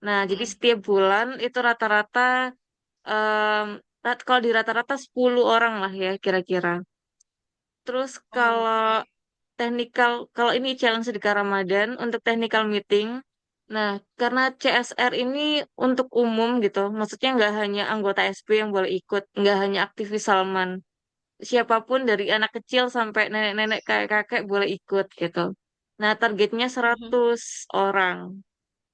Nah, jadi Mm-mm. setiap bulan itu rata-rata em, kalau di rata-rata 10 orang lah ya kira-kira. Terus kalau Oke. kalau ini challenge sedekah Ramadan untuk technical meeting. Nah, karena CSR ini untuk umum gitu, maksudnya nggak hanya anggota SB yang boleh ikut, nggak hanya aktivis Salman, siapapun dari anak kecil sampai nenek-nenek kakek-kakek boleh ikut gitu. Nah, targetnya Mhm. 100 orang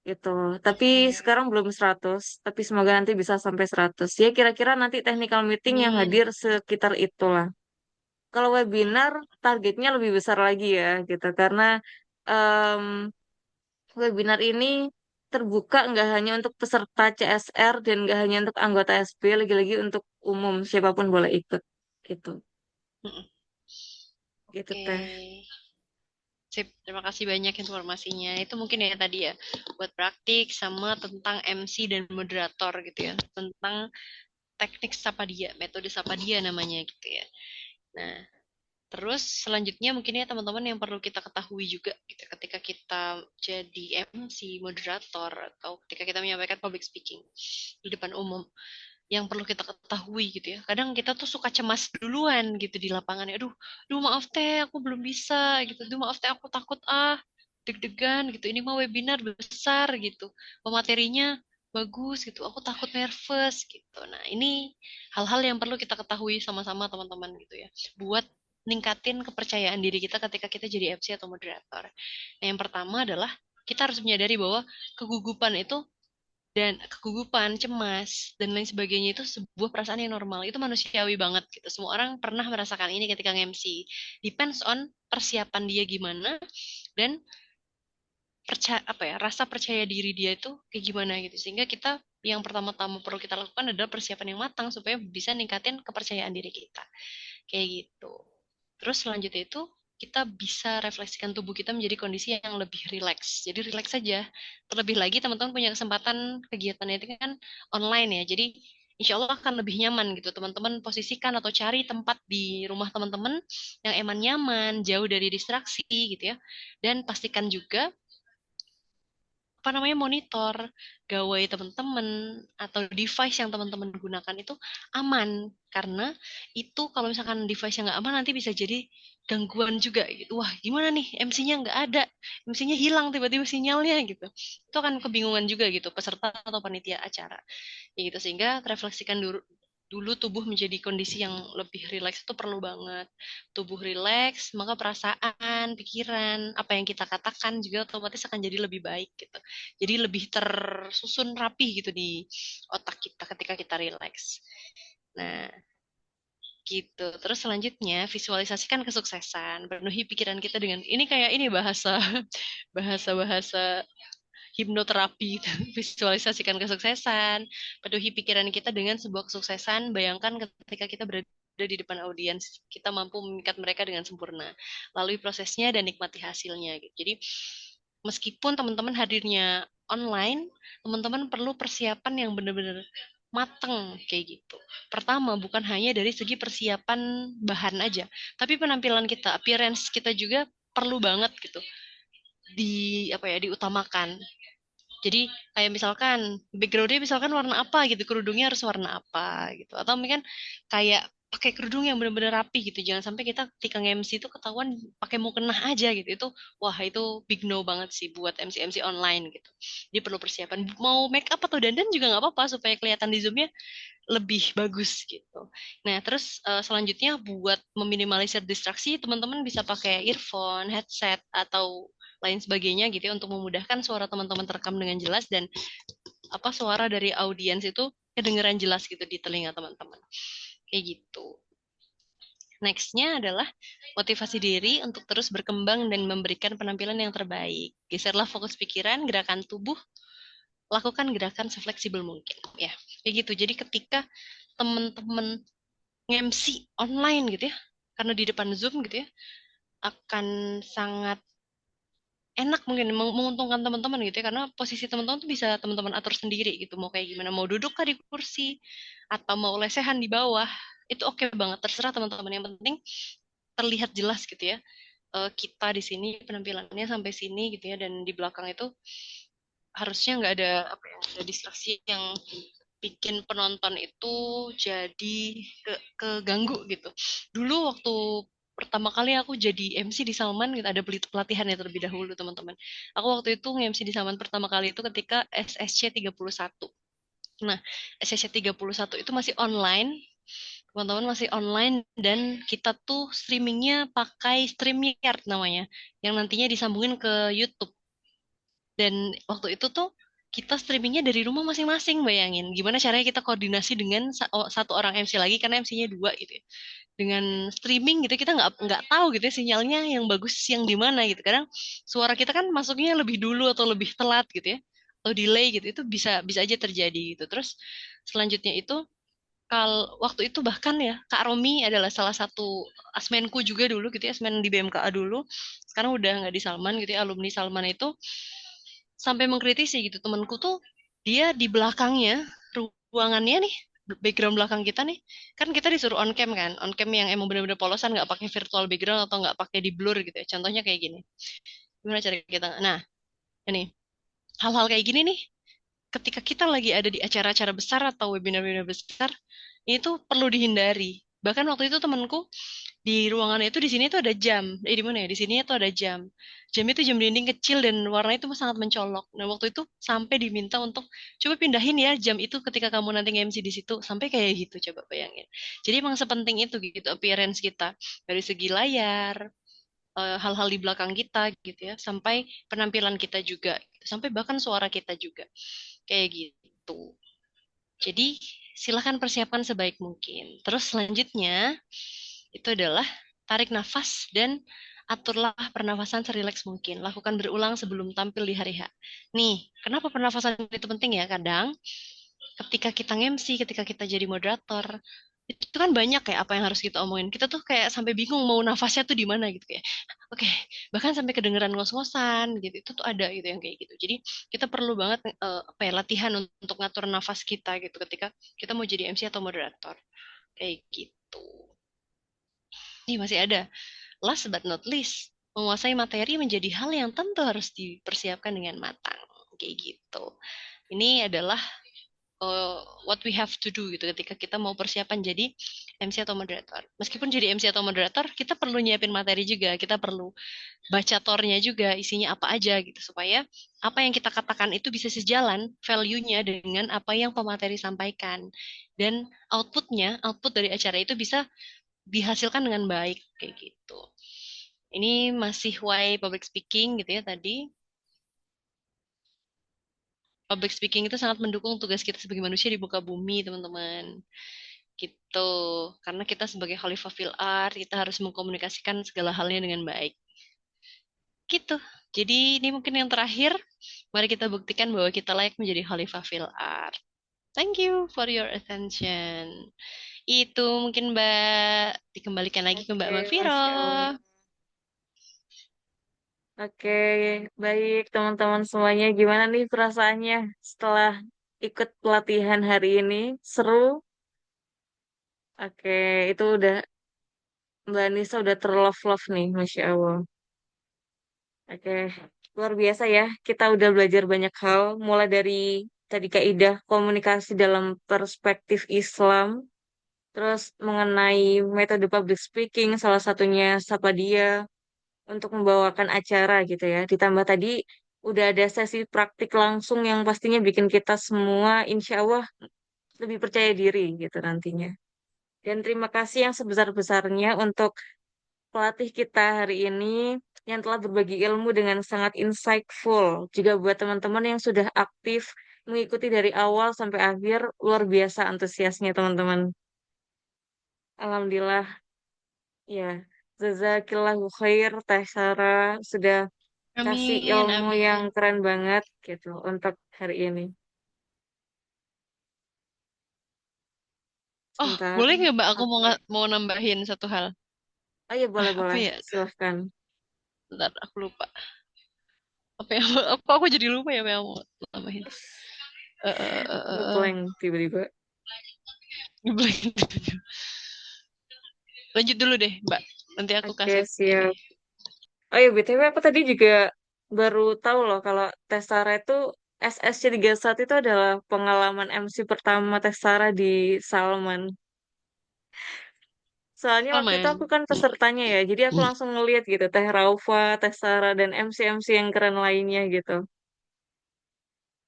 gitu. Tapi Oke. sekarang belum 100, tapi semoga nanti bisa sampai 100. Ya kira-kira nanti technical meeting yang Amin. hadir sekitar itulah. Kalau webinar targetnya lebih besar lagi ya gitu karena em, webinar ini terbuka nggak hanya untuk peserta CSR dan nggak hanya untuk anggota SB, lagi-lagi untuk umum siapapun boleh ikut gitu. Mm-mm. Gitu Oke. teh. Sip, terima kasih banyak informasinya. Itu mungkin ya tadi ya, buat praktik sama tentang MC dan moderator gitu ya. Tentang teknik Sapadia, metode Sapadia namanya gitu ya. Nah, terus selanjutnya mungkin ya teman-teman yang perlu kita ketahui juga gitu, ketika kita jadi MC, moderator, atau ketika kita menyampaikan public speaking di depan umum, yang perlu kita ketahui gitu ya. Kadang kita tuh suka cemas duluan gitu di lapangan. Aduh maaf teh, aku belum bisa gitu. Aduh maaf teh, aku takut deg-degan gitu. Ini mah webinar besar gitu. Pematerinya bagus gitu. Aku takut nervous gitu. Nah, ini hal-hal yang perlu kita ketahui sama-sama teman-teman gitu ya. Buat ningkatin kepercayaan diri kita ketika kita jadi MC atau moderator. Nah, yang pertama adalah kita harus menyadari bahwa kegugupan itu dan kegugupan, cemas, dan lain sebagainya itu sebuah perasaan yang normal. Itu manusiawi banget gitu. Semua orang pernah merasakan ini ketika nge-MC. Depends on persiapan dia gimana dan rasa percaya diri dia itu kayak gimana gitu. Sehingga kita yang pertama-tama perlu kita lakukan adalah persiapan yang matang supaya bisa ningkatin kepercayaan diri kita. Kayak gitu. Terus selanjutnya itu kita bisa refleksikan tubuh kita menjadi kondisi yang lebih rileks. Jadi rileks saja. Terlebih lagi teman-teman punya kesempatan kegiatannya itu kan online ya. Jadi insya Allah akan lebih nyaman gitu. Teman-teman posisikan atau cari tempat di rumah teman-teman yang emang nyaman, jauh dari distraksi gitu ya. Dan pastikan juga apa namanya monitor gawai teman-teman atau device yang teman-teman gunakan itu aman karena itu kalau misalkan device yang nggak aman nanti bisa jadi gangguan juga gitu. Wah gimana nih MC-nya nggak ada, MC-nya hilang tiba-tiba sinyalnya gitu. Itu kan kebingungan juga gitu peserta atau panitia acara. Ya gitu sehingga refleksikan dulu dulu tubuh menjadi kondisi yang lebih rileks itu perlu banget. Tubuh rileks, maka perasaan, pikiran, apa yang kita katakan juga otomatis akan jadi lebih baik gitu. Jadi lebih tersusun rapi gitu di otak kita ketika kita rileks. Nah, gitu. Terus selanjutnya visualisasikan kesuksesan, penuhi pikiran kita dengan ini kayak ini bahasa bahasa hipnoterapi gitu. Visualisasikan kesuksesan, penuhi pikiran kita dengan sebuah kesuksesan. Bayangkan ketika kita berada di depan audiens, kita mampu memikat mereka dengan sempurna. Lalui prosesnya dan nikmati hasilnya. Gitu. Jadi meskipun teman-teman hadirnya online, teman-teman perlu persiapan yang benar-benar mateng kayak gitu. Pertama, bukan hanya dari segi persiapan bahan aja, tapi penampilan kita, appearance kita juga perlu banget gitu diutamakan. Jadi kayak misalkan backgroundnya misalkan warna apa gitu, kerudungnya harus warna apa gitu. Atau mungkin kayak pakai kerudung yang benar-benar rapi gitu. Jangan sampai kita ketika nge-MC itu ketahuan pakai mukena aja gitu. Itu wah itu big no banget sih buat MC-MC online gitu. Jadi perlu persiapan. Mau make up atau dandan juga nggak apa-apa supaya kelihatan di Zoom-nya lebih bagus gitu. Nah, terus selanjutnya buat meminimalisir distraksi, teman-teman bisa pakai earphone, headset, atau lain sebagainya gitu ya untuk memudahkan suara teman-teman terekam dengan jelas dan suara dari audiens itu kedengeran jelas gitu di telinga teman-teman. Kayak gitu. Next-nya adalah motivasi diri untuk terus berkembang dan memberikan penampilan yang terbaik. Geserlah fokus pikiran, gerakan tubuh, lakukan gerakan sefleksibel mungkin. Ya, kayak gitu. Jadi ketika teman-teman nge-MC online gitu ya, karena di depan Zoom gitu ya, akan sangat enak mungkin menguntungkan teman-teman gitu ya, karena posisi teman-teman tuh bisa teman-teman atur sendiri gitu, mau kayak gimana, mau duduk kah di kursi atau mau lesehan di bawah, itu oke banget, terserah teman-teman, yang penting terlihat jelas gitu ya. Kita di sini penampilannya sampai sini gitu ya, dan di belakang itu harusnya nggak ada ada distraksi yang bikin penonton itu jadi keganggu gitu. Dulu waktu pertama kali aku jadi MC di Salman, gitu, ada pelatihan ya terlebih dahulu teman-teman. Aku waktu itu nge-MC di Salman pertama kali itu ketika SSC 31. Nah, SSC 31 itu masih online, teman-teman masih online, dan kita tuh streamingnya pakai StreamYard namanya, yang nantinya disambungin ke YouTube. Dan waktu itu tuh kita streamingnya dari rumah masing-masing, bayangin. Gimana caranya kita koordinasi dengan satu orang MC lagi, karena MC-nya dua gitu ya. Dengan streaming gitu, kita nggak tahu gitu ya, sinyalnya yang bagus yang di mana gitu. Kadang suara kita kan masuknya lebih dulu atau lebih telat gitu ya. Atau delay gitu, itu bisa bisa aja terjadi gitu. Terus selanjutnya itu, waktu itu bahkan ya, Kak Romi adalah salah satu asmenku juga dulu gitu ya, asmen di BMKA dulu. Sekarang udah nggak di Salman gitu ya, alumni Salman itu sampai mengkritisi gitu, temanku tuh dia di belakangnya ruangannya nih, background belakang kita nih, kan kita disuruh on cam kan, on cam yang emang bener-bener polosan, nggak pakai virtual background atau nggak pakai di blur gitu ya, contohnya kayak gini. Gimana cara kita, nah ini hal-hal kayak gini nih, ketika kita lagi ada di acara-acara besar atau webinar-webinar besar, ini tuh perlu dihindari. Bahkan waktu itu temanku di ruangan itu, di sini tuh ada jam. Di mana ya? Di sini tuh ada jam. Jam itu jam dinding kecil dan warnanya itu sangat mencolok. Nah, waktu itu sampai diminta untuk coba pindahin ya jam itu ketika kamu nanti nge-MC di situ. Sampai kayak gitu, coba bayangin. Jadi emang sepenting itu gitu appearance kita. Dari segi layar, hal-hal di belakang kita gitu ya, sampai penampilan kita juga, gitu. Sampai bahkan suara kita juga. Kayak gitu. Jadi silahkan persiapkan sebaik mungkin. Terus selanjutnya itu adalah tarik nafas dan aturlah pernafasan serileks mungkin. Lakukan berulang sebelum tampil di hari H. Nih, kenapa pernafasan itu penting ya? Kadang ketika kita nge-MC, ketika kita jadi moderator, itu kan banyak kayak apa yang harus kita omongin. Kita tuh kayak sampai bingung mau nafasnya tuh di mana gitu kayak. Oke, bahkan sampai kedengeran ngos-ngosan gitu. Itu tuh ada gitu yang kayak gitu. Jadi kita perlu banget latihan untuk ngatur nafas kita gitu ketika kita mau jadi MC atau moderator. Kayak gitu. Nih masih ada. Last but not least, menguasai materi menjadi hal yang tentu harus dipersiapkan dengan matang. Kayak gitu. Ini adalah what we have to do gitu ketika kita mau persiapan jadi MC atau moderator. Meskipun jadi MC atau moderator, kita perlu nyiapin materi juga, kita perlu baca tornya juga, isinya apa aja gitu supaya apa yang kita katakan itu bisa sejalan value-nya dengan apa yang pemateri sampaikan dan output dari acara itu bisa dihasilkan dengan baik kayak gitu. Ini masih why public speaking gitu ya tadi. Public speaking itu sangat mendukung tugas kita sebagai manusia di muka bumi, teman-teman. Gitu. Karena kita sebagai Khalifah fil art, kita harus mengkomunikasikan segala halnya dengan baik. Gitu. Jadi ini mungkin yang terakhir. Mari kita buktikan bahwa kita layak menjadi Khalifah fil art. Thank you for your attention. Itu mungkin Mbak dikembalikan lagi ke Mbak Oke, Masya Allah. Magfiro. Oke, baik teman-teman semuanya. Gimana nih perasaannya setelah ikut pelatihan hari ini? Seru? Oke, itu udah Mbak Nisa udah terlove-love nih, Masya Allah. Oke, luar biasa ya. Kita udah belajar banyak hal, mulai dari tadi kaidah komunikasi dalam perspektif Islam, terus mengenai metode public speaking, salah satunya Sapa Dia, untuk membawakan acara gitu ya. Ditambah tadi udah ada sesi praktik langsung yang pastinya bikin kita semua insya Allah lebih percaya diri gitu nantinya. Dan terima kasih yang sebesar-besarnya untuk pelatih kita hari ini yang telah berbagi ilmu dengan sangat insightful. Juga buat teman-teman yang sudah aktif mengikuti dari awal sampai akhir, luar biasa antusiasnya teman-teman. Alhamdulillah ya. Jazakillahu khair Teh Sarah sudah kasih Amin, ilmu yang amin. keren banget gitu untuk hari ini. Oh, Sebentar. boleh nggak Mbak aku mau Oke. mau nambahin satu hal? Oh iya Apa boleh-boleh. ya? Silahkan. Bentar, aku lupa. Apa yang aku jadi lupa ya apa yang mau nambahin. Eh, eh, eh, eh, eh. Ngeblank tiba-tiba. Ngeblank. Lanjut dulu deh, Mbak. Nanti aku Oke, kasih ini. siap. Oh iya, BTW aku tadi juga baru tahu loh kalau Tessara itu SSC 31 itu adalah pengalaman MC pertama Tessara di Salman. Soalnya waktu itu aku Aman. kan pesertanya ya, jadi aku langsung ngeliat gitu, Teh Raufa, Tessara, dan MC-MC yang keren lainnya gitu.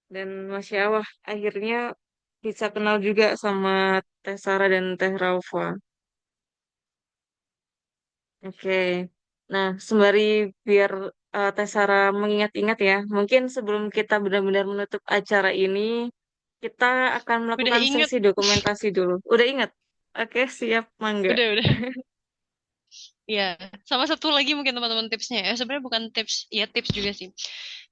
Dan Masya Allah, akhirnya bisa kenal juga sama Teh Sarah dan Teh Raufa. Oke. Nah, sembari biar Teh Sarah mengingat-ingat ya, mungkin sebelum kita benar-benar menutup acara ini, kita akan Udah melakukan inget. sesi dokumentasi dulu. Udah ingat? Oke, siap, mangga. Udah. Ya, sama satu lagi mungkin teman-teman tipsnya ya. Sebenarnya bukan tips, ya tips juga sih.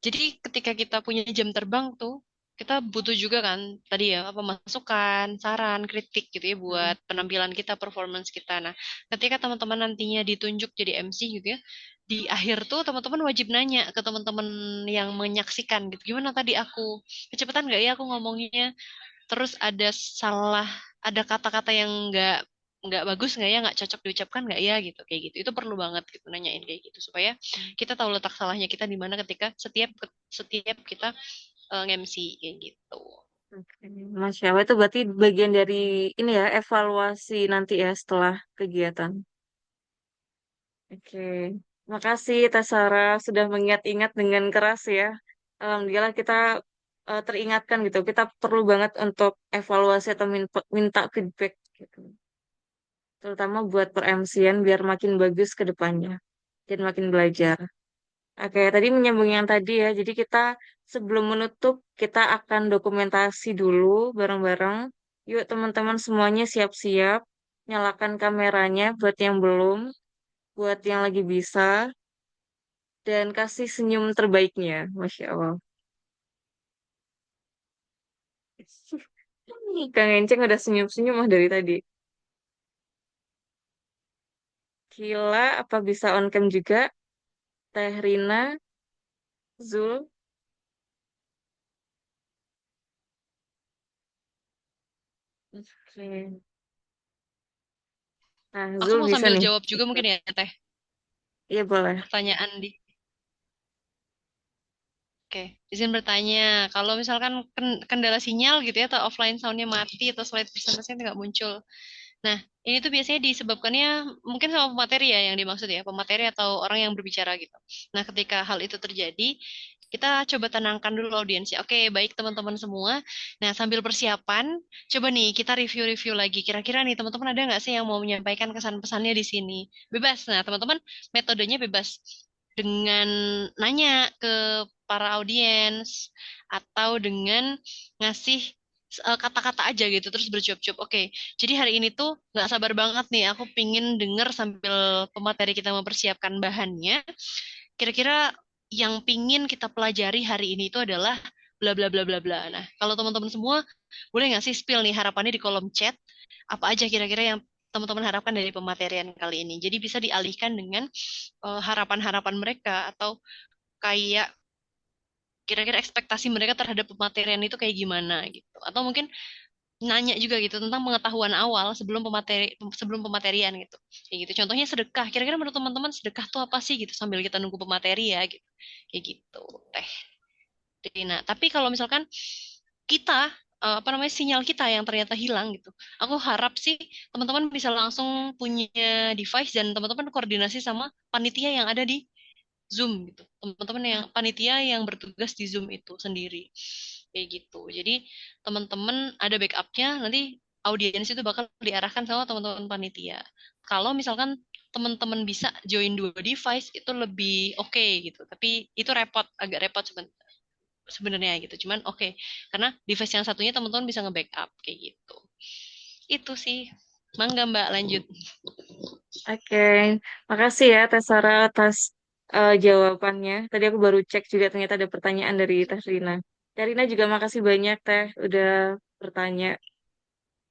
Jadi ketika kita punya jam terbang tuh, kita butuh juga kan tadi ya apa masukan, saran, kritik gitu ya Hmm. buat penampilan kita, performance kita. Nah, ketika teman-teman nantinya ditunjuk jadi MC gitu ya, di akhir tuh teman-teman wajib nanya ke teman-teman yang menyaksikan gitu. Gimana tadi aku kecepatan nggak ya aku ngomongnya? Terus ada kata-kata yang nggak bagus nggak ya, nggak cocok diucapkan nggak ya gitu kayak gitu. Itu perlu banget gitu nanyain kayak gitu supaya kita tahu letak salahnya kita di mana ketika setiap kita nge-MC kayak gitu. Oke. Masya Allah, itu berarti bagian dari ini ya, evaluasi nanti ya setelah kegiatan. Oke, makasih Teh Sarah sudah mengingat-ingat dengan keras ya. Alhamdulillah kita teringatkan gitu. Kita perlu banget untuk evaluasi atau minta feedback gitu. Terutama buat per MC-an biar makin bagus ke depannya dan makin belajar. Oke, tadi menyambung yang tadi ya. Jadi kita sebelum menutup kita akan dokumentasi dulu bareng-bareng. Yuk teman-teman semuanya siap-siap. Nyalakan kameranya buat yang belum, buat yang lagi bisa. Dan kasih senyum terbaiknya, Masya Allah. Kang Enceng udah senyum-senyum mah dari tadi. Gila, apa bisa on cam juga? Teh Rina, Zul. Oke. Nah, Aku Zul mau bisa sambil nih. jawab juga Ikut. mungkin ya Teh, Iya boleh. pertanyaan di Oke, izin bertanya, kalau misalkan kendala sinyal gitu ya, atau offline soundnya mati, atau slide presentasinya nggak muncul. Nah, ini tuh biasanya disebabkannya mungkin sama pemateri ya yang dimaksud ya, pemateri atau orang yang berbicara gitu. Nah, ketika hal itu terjadi, kita coba tenangkan dulu audiensnya. Oke, baik teman-teman semua. Nah, sambil persiapan, coba nih kita review-review lagi. Kira-kira nih teman-teman ada nggak sih yang mau menyampaikan kesan-pesannya di sini? Bebas. Nah, teman-teman metodenya bebas dengan nanya ke para audiens atau dengan ngasih kata-kata aja gitu terus bercuap-cuap. Oke, jadi hari ini tuh nggak sabar banget nih. Aku pingin denger sambil pemateri kita mempersiapkan bahannya. Kira-kira yang pingin kita pelajari hari ini itu adalah bla bla bla bla bla. Nah, kalau teman-teman semua boleh nggak sih spill nih harapannya di kolom chat apa aja kira-kira yang teman-teman harapkan dari pematerian kali ini. Jadi bisa dialihkan dengan harapan-harapan mereka atau kayak kira-kira ekspektasi mereka terhadap pematerian itu kayak gimana gitu. Atau mungkin nanya juga gitu tentang pengetahuan awal sebelum pematerian gitu. Kayak gitu. Contohnya sedekah. Kira-kira menurut teman-teman sedekah tuh apa sih gitu sambil kita nunggu pemateri ya gitu. Kayak gitu. Teh Rina. Tapi kalau misalkan kita apa namanya sinyal kita yang ternyata hilang gitu. Aku harap sih teman-teman bisa langsung punya device dan teman-teman koordinasi sama panitia yang ada di Zoom gitu. Teman-teman yang panitia yang bertugas di Zoom itu sendiri. Kayak gitu. Jadi teman-teman ada backupnya nanti audiens itu bakal diarahkan sama teman-teman panitia. Kalau misalkan teman-teman bisa join dua device itu lebih oke gitu. Tapi itu agak repot sebenarnya gitu. Cuman oke, karena device yang satunya teman-teman bisa nge-backup kayak gitu. Itu sih. Mangga Mbak lanjut. Oke, makasih ya Teh Sarah atas jawabannya. Tadi aku baru cek juga ternyata ada pertanyaan dari Teh Rina. Teh Rina juga makasih banyak Teh udah bertanya.